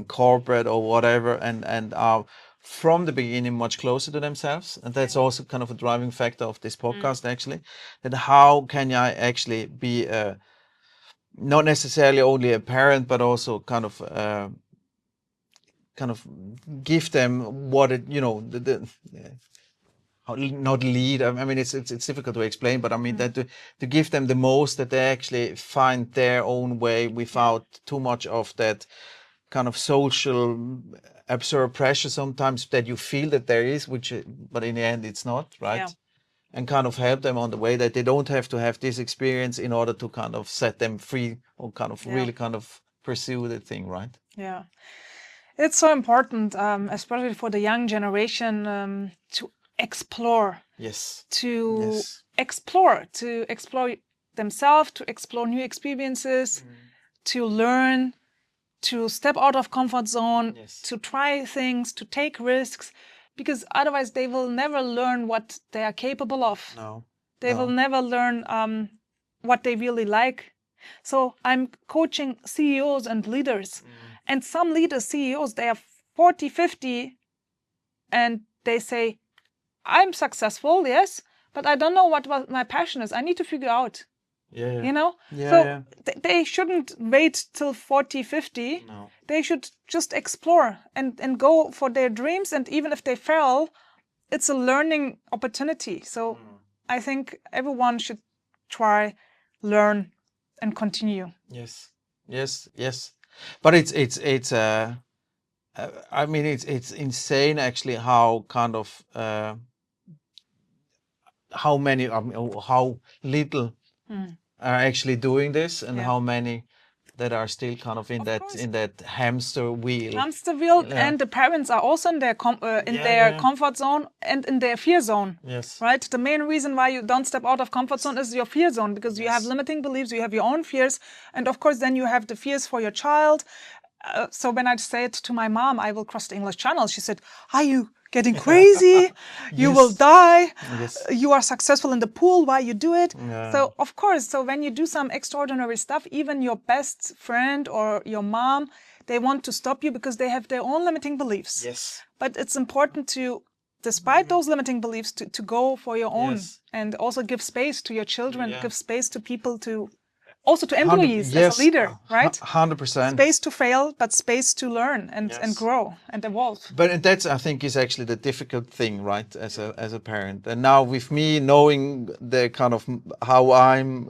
corporate or whatever, and are from the beginning much closer to themselves? And that's also kind of a driving factor of this podcast, actually. That how can I actually be not necessarily only a parent, but also kind of give them what it, you know, how not lead. I mean, it's difficult to explain, but I mean that to give them the most, that they actually find their own way without too much of that kind of social absurd pressure sometimes that you feel that there is, which but in the end it's not, right? Yeah. And kind of help them on the way, that they don't have to have this experience in order to kind of set them free or kind of really kind of pursue the thing, right? Yeah. It's so important, especially for the young generation, to explore. Yes. To explore themselves, to explore new experiences, to learn, to step out of comfort zone, to try things, to take risks, because otherwise they will never learn what they are capable of. No. They will never learn what they really like. So I'm coaching CEOs and leaders, and some leaders, CEOs, they are 40, 50, and they say, I'm successful, yes, but I don't know what my passion is. I need to figure out. Yeah. You know? Yeah. So they shouldn't wait till 40, 50. No. They should just explore and go for their dreams. And even if they fail, it's a learning opportunity. So I think everyone should try, learn, and continue. Yes. But it's I mean, it's insane actually how kind of how many how little are actually doing this, and how many that are still kind of in that hamster wheel. And the parents are also in their comfort zone and in their fear zone. Yes. Right? The main reason why you don't step out of comfort zone is your fear zone, because you have limiting beliefs, you have your own fears, and of course then you have the fears for your child. So when I said to my mom, I will cross the English Channel, she said, are you getting crazy? You will die. You are successful in the pool. Why you do it? So of course, so when you do some extraordinary stuff, even your best friend or your mom, they want to stop you because they have their own limiting beliefs. Yes. But it's important to, despite those limiting beliefs, to go for your own, and also give space to your children, give space to people, to also to employees as a leader, right? 100%. Space to fail, but space to learn and grow and evolve. But that's, I think, is actually the difficult thing, right? As a parent. And now with me knowing the kind of how I'm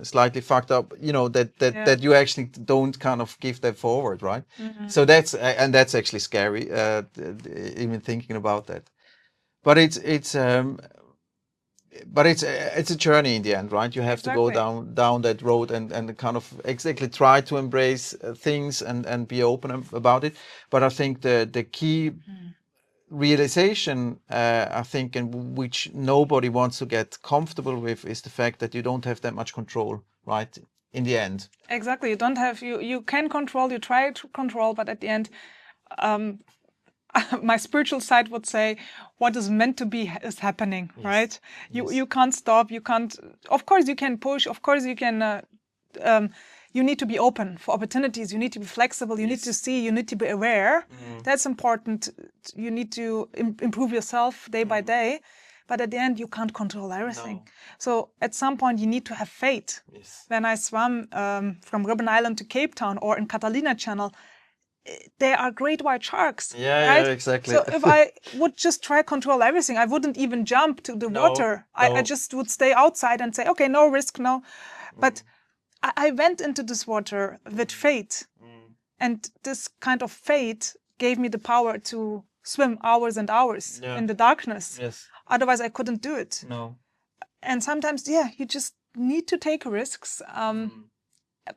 slightly fucked up, you know, that you actually don't kind of give that forward, right? So that's actually scary, even thinking about that. But it's a journey in the end, right? You have to go down that road and kind of exactly try to embrace things and be open about it. But I think the key realization, I think, and which nobody wants to get comfortable with, is the fact that you don't have that much control, right? In the end. Exactly. You don't have, you can control, you try to control, but at the end, my spiritual side would say, what is meant to be is happening, right? You can't stop. You can't. Of course, you can push. Of course, you can. You need to be open for opportunities. You need to be flexible. You need to see. You need to be aware. That's important. You need to improve yourself day by day. But at the end, you can't control everything. No. So at some point, you need to have faith. When I swam from Robben Island to Cape Town or in Catalina Channel, there are great white sharks. Right? Yeah, exactly. So if I would just try to control everything, I wouldn't even jump to the water. I just would stay outside and say, okay, no risk, no. But I went into this water with faith. And this kind of faith gave me the power to swim hours and hours in the darkness. Otherwise, I couldn't do it. No. And sometimes, you just need to take risks.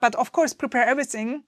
But of course, prepare everything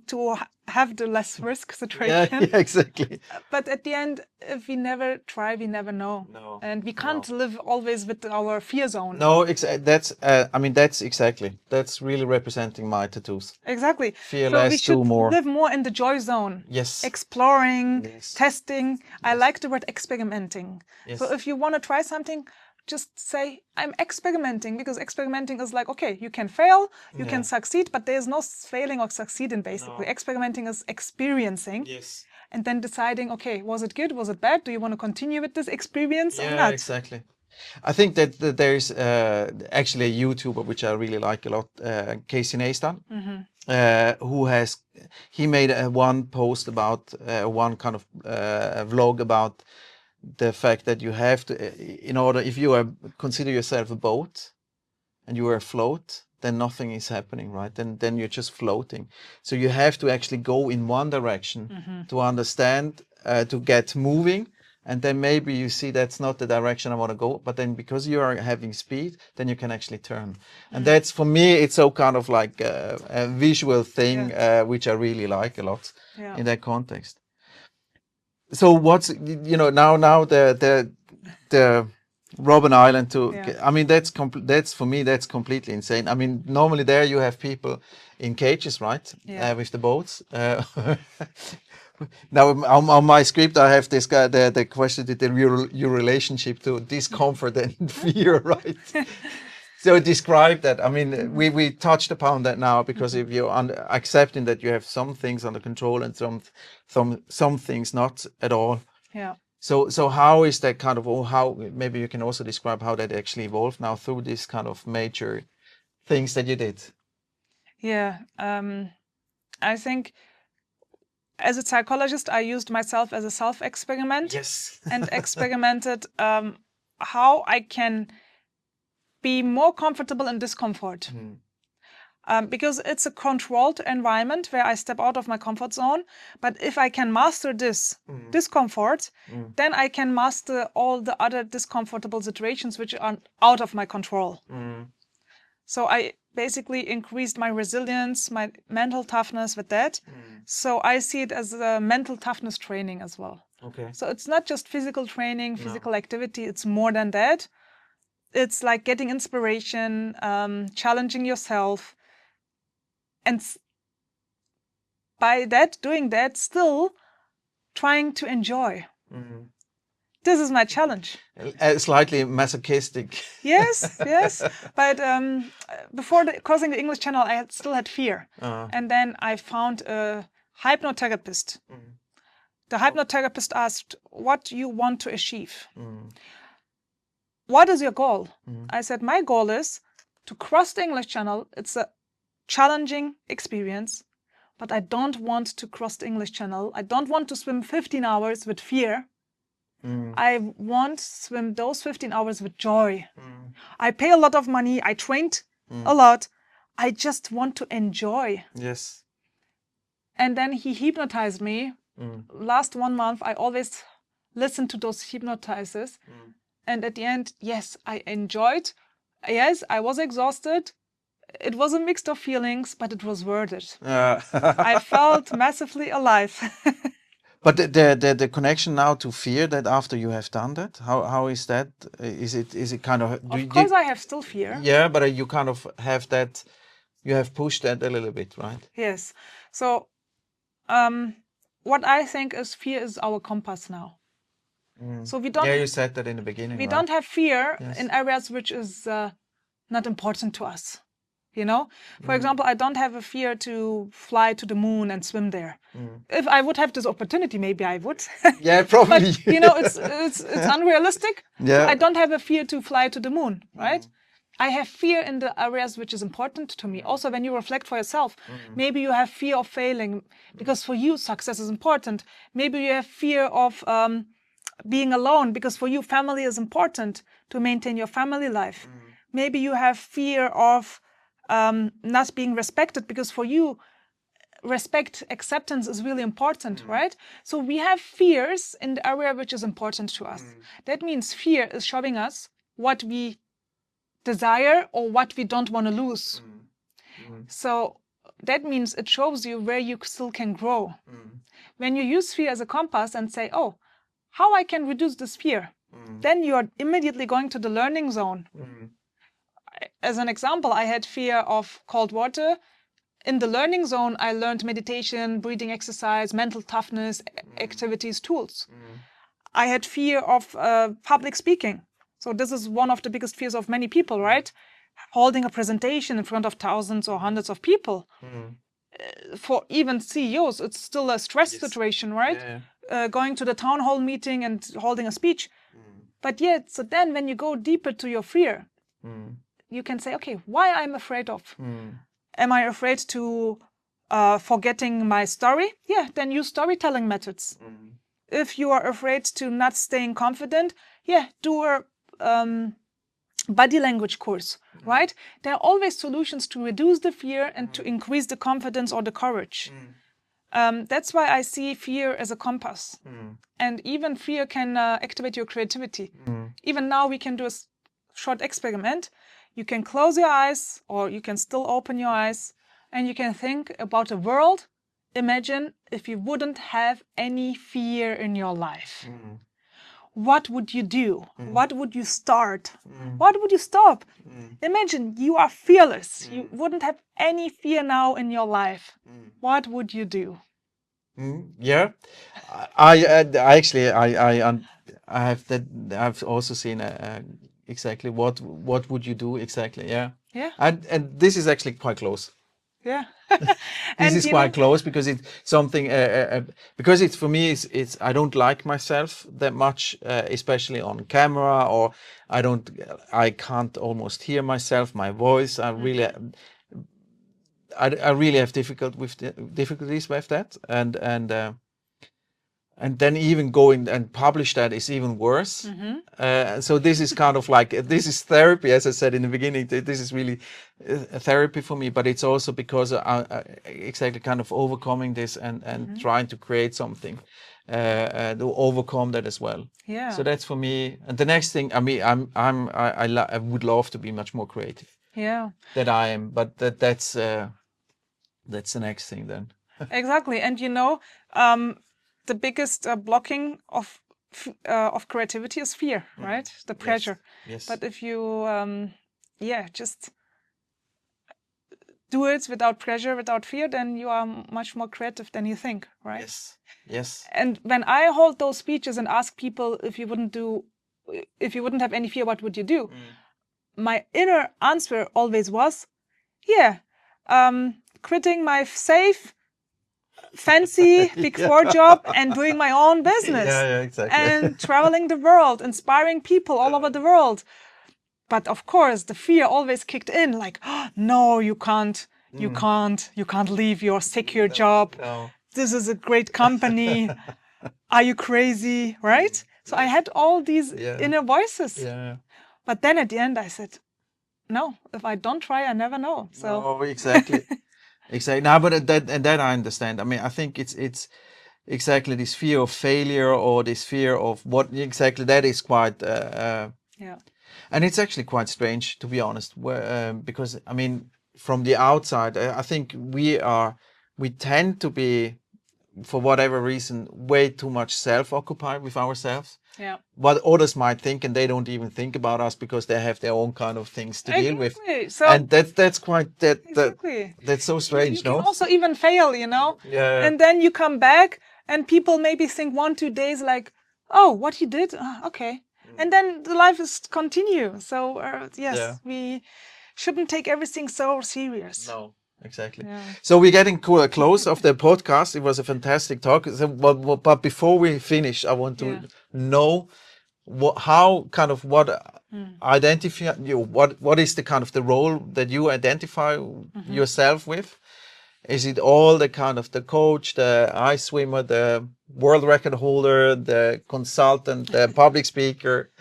to have the less risk situation. Yeah, exactly. But at the end, if we never try, we never know. No. And we can't live always with our fear zone. No, that's exactly. That's really representing my tattoos. Exactly. Fear less, do more. Live more in the joy zone. Yes. Exploring, testing. I like the word experimenting. So if you want to try something, just say, I'm experimenting, because experimenting is like, okay, you can fail, you can succeed, but there's no failing or succeeding, basically. No. Experimenting is experiencing. Yes. And then deciding, okay, was it good? Was it bad? Do you want to continue with this experience or not? Yeah, exactly. I think that there's actually a YouTuber which I really like a lot, Casey Neistat, he made one post about one kind of vlog about the fact that you have to, if you consider yourself a boat and you are afloat, then nothing is happening, right? Then you're just floating. So you have to actually go in one direction to understand, to get moving. And then maybe you see that's not the direction I want to go. But then because you are having speed, then you can actually turn. And that's, for me, it's so kind of like a visual thing, which I really like a lot in that context. So what's now the Robben Island I mean that's for me that's completely insane. I mean normally there you have people in cages, right? With the boats. Now on my script I have this guy the question your relationship to discomfort and fear, right? So describe that. I mean, we touched upon that now, because if you're accepting that you have some things under control and some things not at all. Yeah. So how is that kind of, or how, maybe you can also describe how that actually evolved now through this kind of major things that you did. Yeah. I think as a psychologist, I used myself as a self-experiment. Yes. And experimented how I can be more comfortable in discomfort. Because it's a controlled environment where I step out of my comfort zone. But if I can master this discomfort, then I can master all the other discomfortable situations which are out of my control. So I basically increased my resilience, my mental toughness with that. So I see it as a mental toughness training as well. Okay. So it's not just physical training, physical activity, it's more than that. It's like getting inspiration, challenging yourself, and by doing that, still trying to enjoy. This is my challenge. Slightly masochistic. Yes. But before crossing the English Channel, I still had fear. And then I found a hypnotherapist. The hypnotherapist asked, what do you want to achieve? What is your goal? I said, my goal is to cross the English Channel. It's a challenging experience, but I don't want to cross the English Channel. I don't want to swim 15 hours with fear. I want to swim those 15 hours with joy. I pay a lot of money. I trained a lot. I just want to enjoy. Yes. And then he hypnotized me. Last 1 month, I always listened to those hypnotizers. And at the end, yes, I enjoyed. Yes, I was exhausted. It was a mix of feelings, but it was worth it. I felt massively alive. But the connection now to fear, that after you have done that, how is that? Is it kind of? Of course, I have still fear. Yeah, but you kind of have that. You have pushed that a little bit, right? Yes. So what I think is fear is our compass now. So we don't. Yeah, you said that in the beginning. We right? don't have fear in areas which is not important to us. You know, for example, I don't have a fear to fly to the moon and swim there. If I would have this opportunity, maybe I would. Yeah, probably. But, you know, it's unrealistic. Yeah. So I don't have a fear to fly to the moon, right? I have fear in the areas which is important to me. Also, when you reflect for yourself, maybe you have fear of failing because for you success is important. Maybe you have fear of being alone because for you family is important to maintain your family life. Maybe you have fear of not being respected because for you respect, acceptance is really important, right? So we have fears in the area which is important to us. That means fear is showing us what we desire or what we don't want to lose. So that means it shows you where you still can grow. When you use fear as a compass and say, oh, how I can reduce this fear, then you are immediately going to the learning zone. As an example, I had fear of cold water. In the learning zone, I learned meditation, breathing exercise, mental toughness, activities, tools. I had fear of public speaking. So this is one of the biggest fears of many people, right? Holding a presentation in front of thousands or hundreds of people. For even CEOs, it's still a stress situation, right? Going to the town hall meeting and holding a speech. But yet, so then when you go deeper to your fear, you can say, okay, why I'm afraid of? Am I afraid to forgetting my story? Yeah, then use storytelling methods. If you are afraid to not staying confident, yeah, do a body language course, right? There are always solutions to reduce the fear and to increase the confidence or the courage. That's why I see fear as a compass. And even fear can activate your creativity. Even now we can do a short experiment. You can close your eyes or you can still open your eyes and you can think about a world. Imagine if you wouldn't have any fear in your life. What would you do? What would you start? What would you stop? Imagine you are fearless. You wouldn't have any fear now in your life. What would you do? Yeah, I actually have that. I've also seen exactly what would you do exactly. Yeah. And this is actually quite close. Yeah. This is quite close because it's something because it's for me it's I don't like myself that much, especially on camera, or I can't almost hear myself, my voice. I really have difficulties with that, and then even going and publish that is even worse. So this is kind of like, this is therapy, as I said in the beginning. This is really a therapy for me, but it's also because I exactly kind of overcoming this and trying to create something to overcome that as well. Yeah. So that's for me. And the next thing, I mean, I would love to be much more creative. Yeah. That I am, but that's the next thing then. Exactly, and you know. The biggest blocking of creativity is fear, right? The pressure. Yes. But if you, just do it without pressure, without fear, then you are much more creative than you think, right? Yes. Yes. And when I hold those speeches and ask people, if you wouldn't have any fear, what would you do? My inner answer always was, quitting my safe, fancy Big Four job and doing my own business. Yeah, exactly. And traveling the world, inspiring people all over the world. But of course, the fear always kicked in, like, oh, no, you can't leave your secure job. No. This is a great company. Are you crazy, right? So I had all these inner voices. Yeah. But then at the end I said, no, if I don't try, I never know. So. No, exactly. Exactly. No, but that I understand. I mean, I think it's exactly this fear of failure or this fear of what exactly that is quite. And it's actually quite strange, to be honest, because I mean, from the outside, I think we tend to be, for whatever reason, way too much self-occupied with ourselves. Yeah. What others might think, and they don't even think about us because they have their own kind of things to deal with. So, and that's quite exactly. That's so strange, you can also even fail, Yeah. And then you come back And people maybe think 1-2 days like, oh, what he did? Okay. And then the life is continue. So we shouldn't take everything so serious. No, exactly. Yeah. So we're getting close of the podcast. It was a fantastic talk. So, but before we finish, I want to know identify you. What is the kind of the role that you identify yourself with? Is it all the kind of the coach, the ice swimmer, the world record holder, the consultant, the public speaker?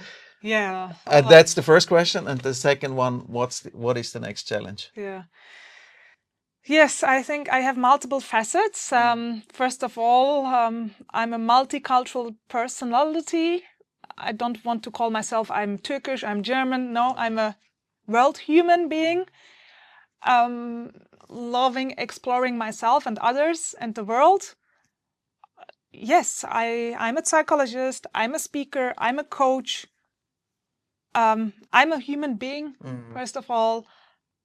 Yeah. And that's the first question. And the second one, what is the next challenge? Yeah. Yes, I think I have multiple facets. First of all, I'm a multicultural personality. I don't want to call myself I'm Turkish, I'm German. No, I'm a world human being. Loving exploring myself and others and the world. Yes, I'm a psychologist, I'm a speaker, I'm a coach. I'm a human being, first of all.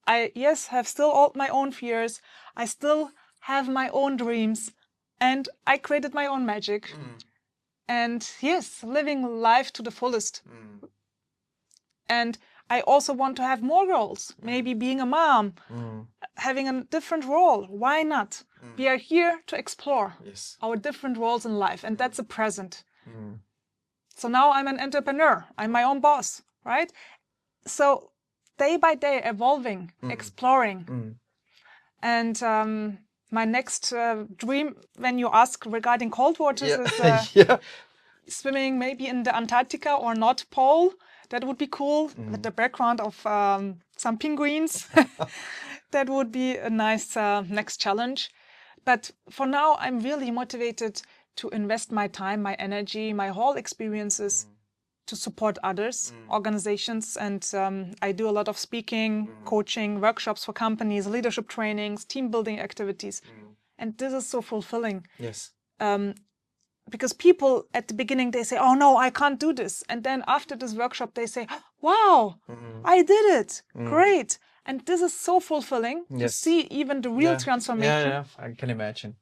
I have still all my own fears. I still have my own dreams. And I created my own magic. And yes, living life to the fullest. And I also want to have more roles. Maybe being a mom, having a different role. Why not? We are here to explore our different roles in life. And that's a present. So now I'm an entrepreneur. I'm my own boss, right? So day by day, evolving, exploring. And my next dream, when you ask regarding cold waters, is swimming maybe in the Antarctica or North Pole. That would be cool, with the background of some penguins. That would be a nice next challenge. But for now, I'm really motivated to invest my time, my energy, my whole experiences to support others, organizations. And I do a lot of speaking, coaching, workshops for companies, leadership trainings, team building activities. And this is so fulfilling. Yes. Because people at the beginning, they say, oh no, I can't do this. And then after this workshop, they say, wow, I did it. Great. And this is so fulfilling to see even the real transformation. Yeah, I can imagine.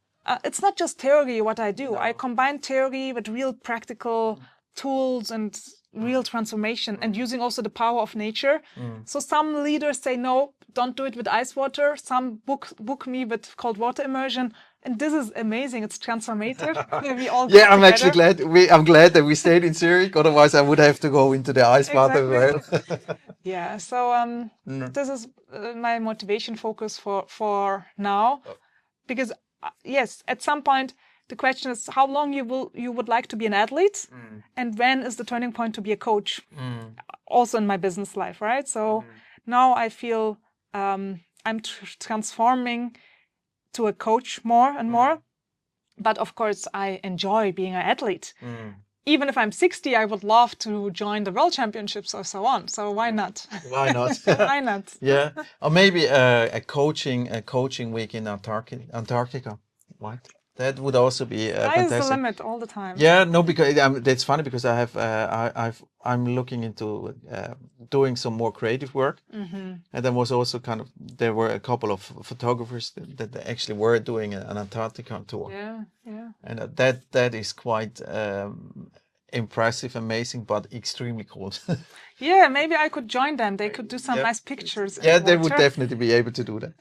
It's not just theory what I do. No. I combine theory with real practical tools and real transformation and using also the power of nature. So some leaders say, no, don't do it with ice water. Some book me with cold water immersion. And this is amazing. It's transformative. We all I'm actually glad. I'm glad that we stayed in Zurich. Otherwise, I would have to go into the ice bath as well. Yeah. So this is my motivation focus for now, because yes, at some point the question is how long you would like to be an athlete, and when is the turning point to be a coach? Also in my business life, right? So now I feel I'm transforming to a coach more and more. But of course, I enjoy being an athlete. Even if I'm 60, I would love to join the World Championships or so on. So why not? Why not? Why not? Yeah. Or maybe a coaching week in Antarctica. What? That would also be fantastic. Sky's the limit all the time. Yeah, no, because that's funny because I'm looking into doing some more creative work, and there was also there were a couple of photographers that actually were doing an Antarctica tour. Yeah. And that is quite impressive, amazing, but extremely cold. Yeah, maybe I could join them. They could do some nice pictures. Yeah, they would definitely be able to do that.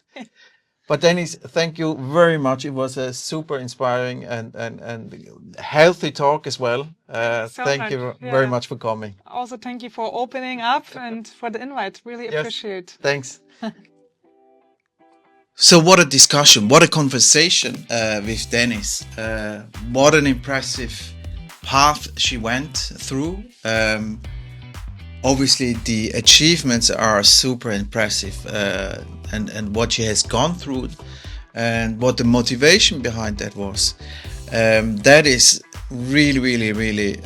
But Denise, thank you very much. It was a super inspiring and healthy talk as well. Thank you very much for coming. Also, thank you for opening up and for the invite. Really appreciate. Thanks. So what a discussion, what a conversation with Denise. What an impressive path she went through. Obviously, the achievements are super impressive, and what she has gone through, and what the motivation behind that was. That is really, really, really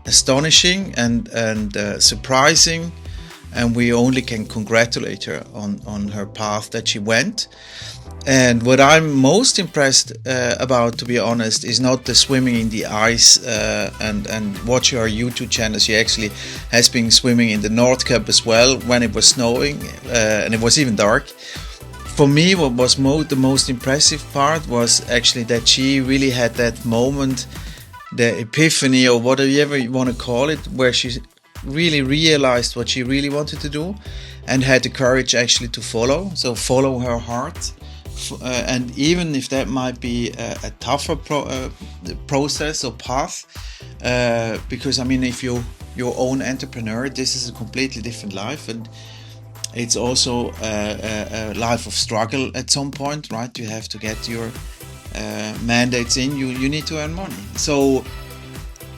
astonishing and surprising, and we only can congratulate her on her path that she went. And what I'm most impressed about, to be honest, is not the swimming in the ice and watching her YouTube channel. She actually has been swimming in the North Cap as well when it was snowing and it was even dark. for me, what was the most impressive part was actually that she really had that moment, the epiphany or whatever you want to call it, where she really realized what she really wanted to do and had the courage actually to follow her heart. And even if that might be a tougher process or path, because I mean, if you're your own entrepreneur, this is a completely different life, and it's also a life of struggle at some point, right? You have to get your mandates in, you need to earn money. So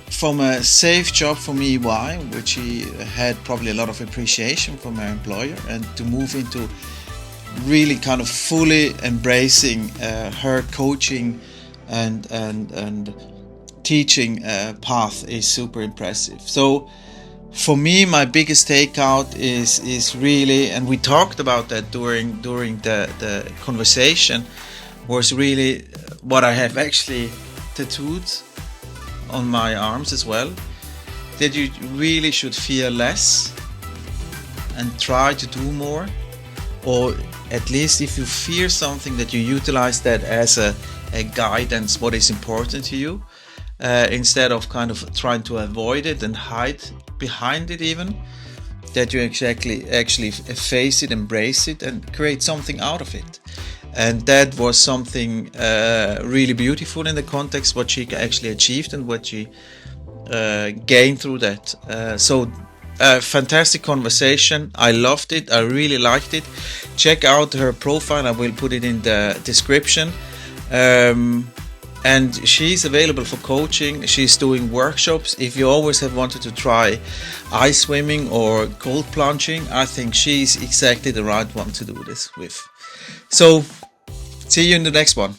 from a safe job from EY, which he had probably a lot of appreciation from her employer, and to move into really kind of fully embracing her coaching and teaching path is super impressive. So for me, my biggest takeout is really, and we talked about that during the conversation, was really what I have actually tattooed on my arms as well, that you really should fear less and try to do more, or at least if you fear something, that you utilize that as a guidance, what is important to you, instead of kind of trying to avoid it and hide behind it, even that you actually face it, embrace it, and create something out of it. And that was something really beautiful in the context what she actually achieved and what she gained through that. So fantastic conversation. I loved it. I really liked it. Check out her profile. I will put it in the description. And she's available for coaching. She's doing workshops. If you always have wanted to try ice swimming or cold plunging, I think she's exactly the right one to do this with. So see you in the next one.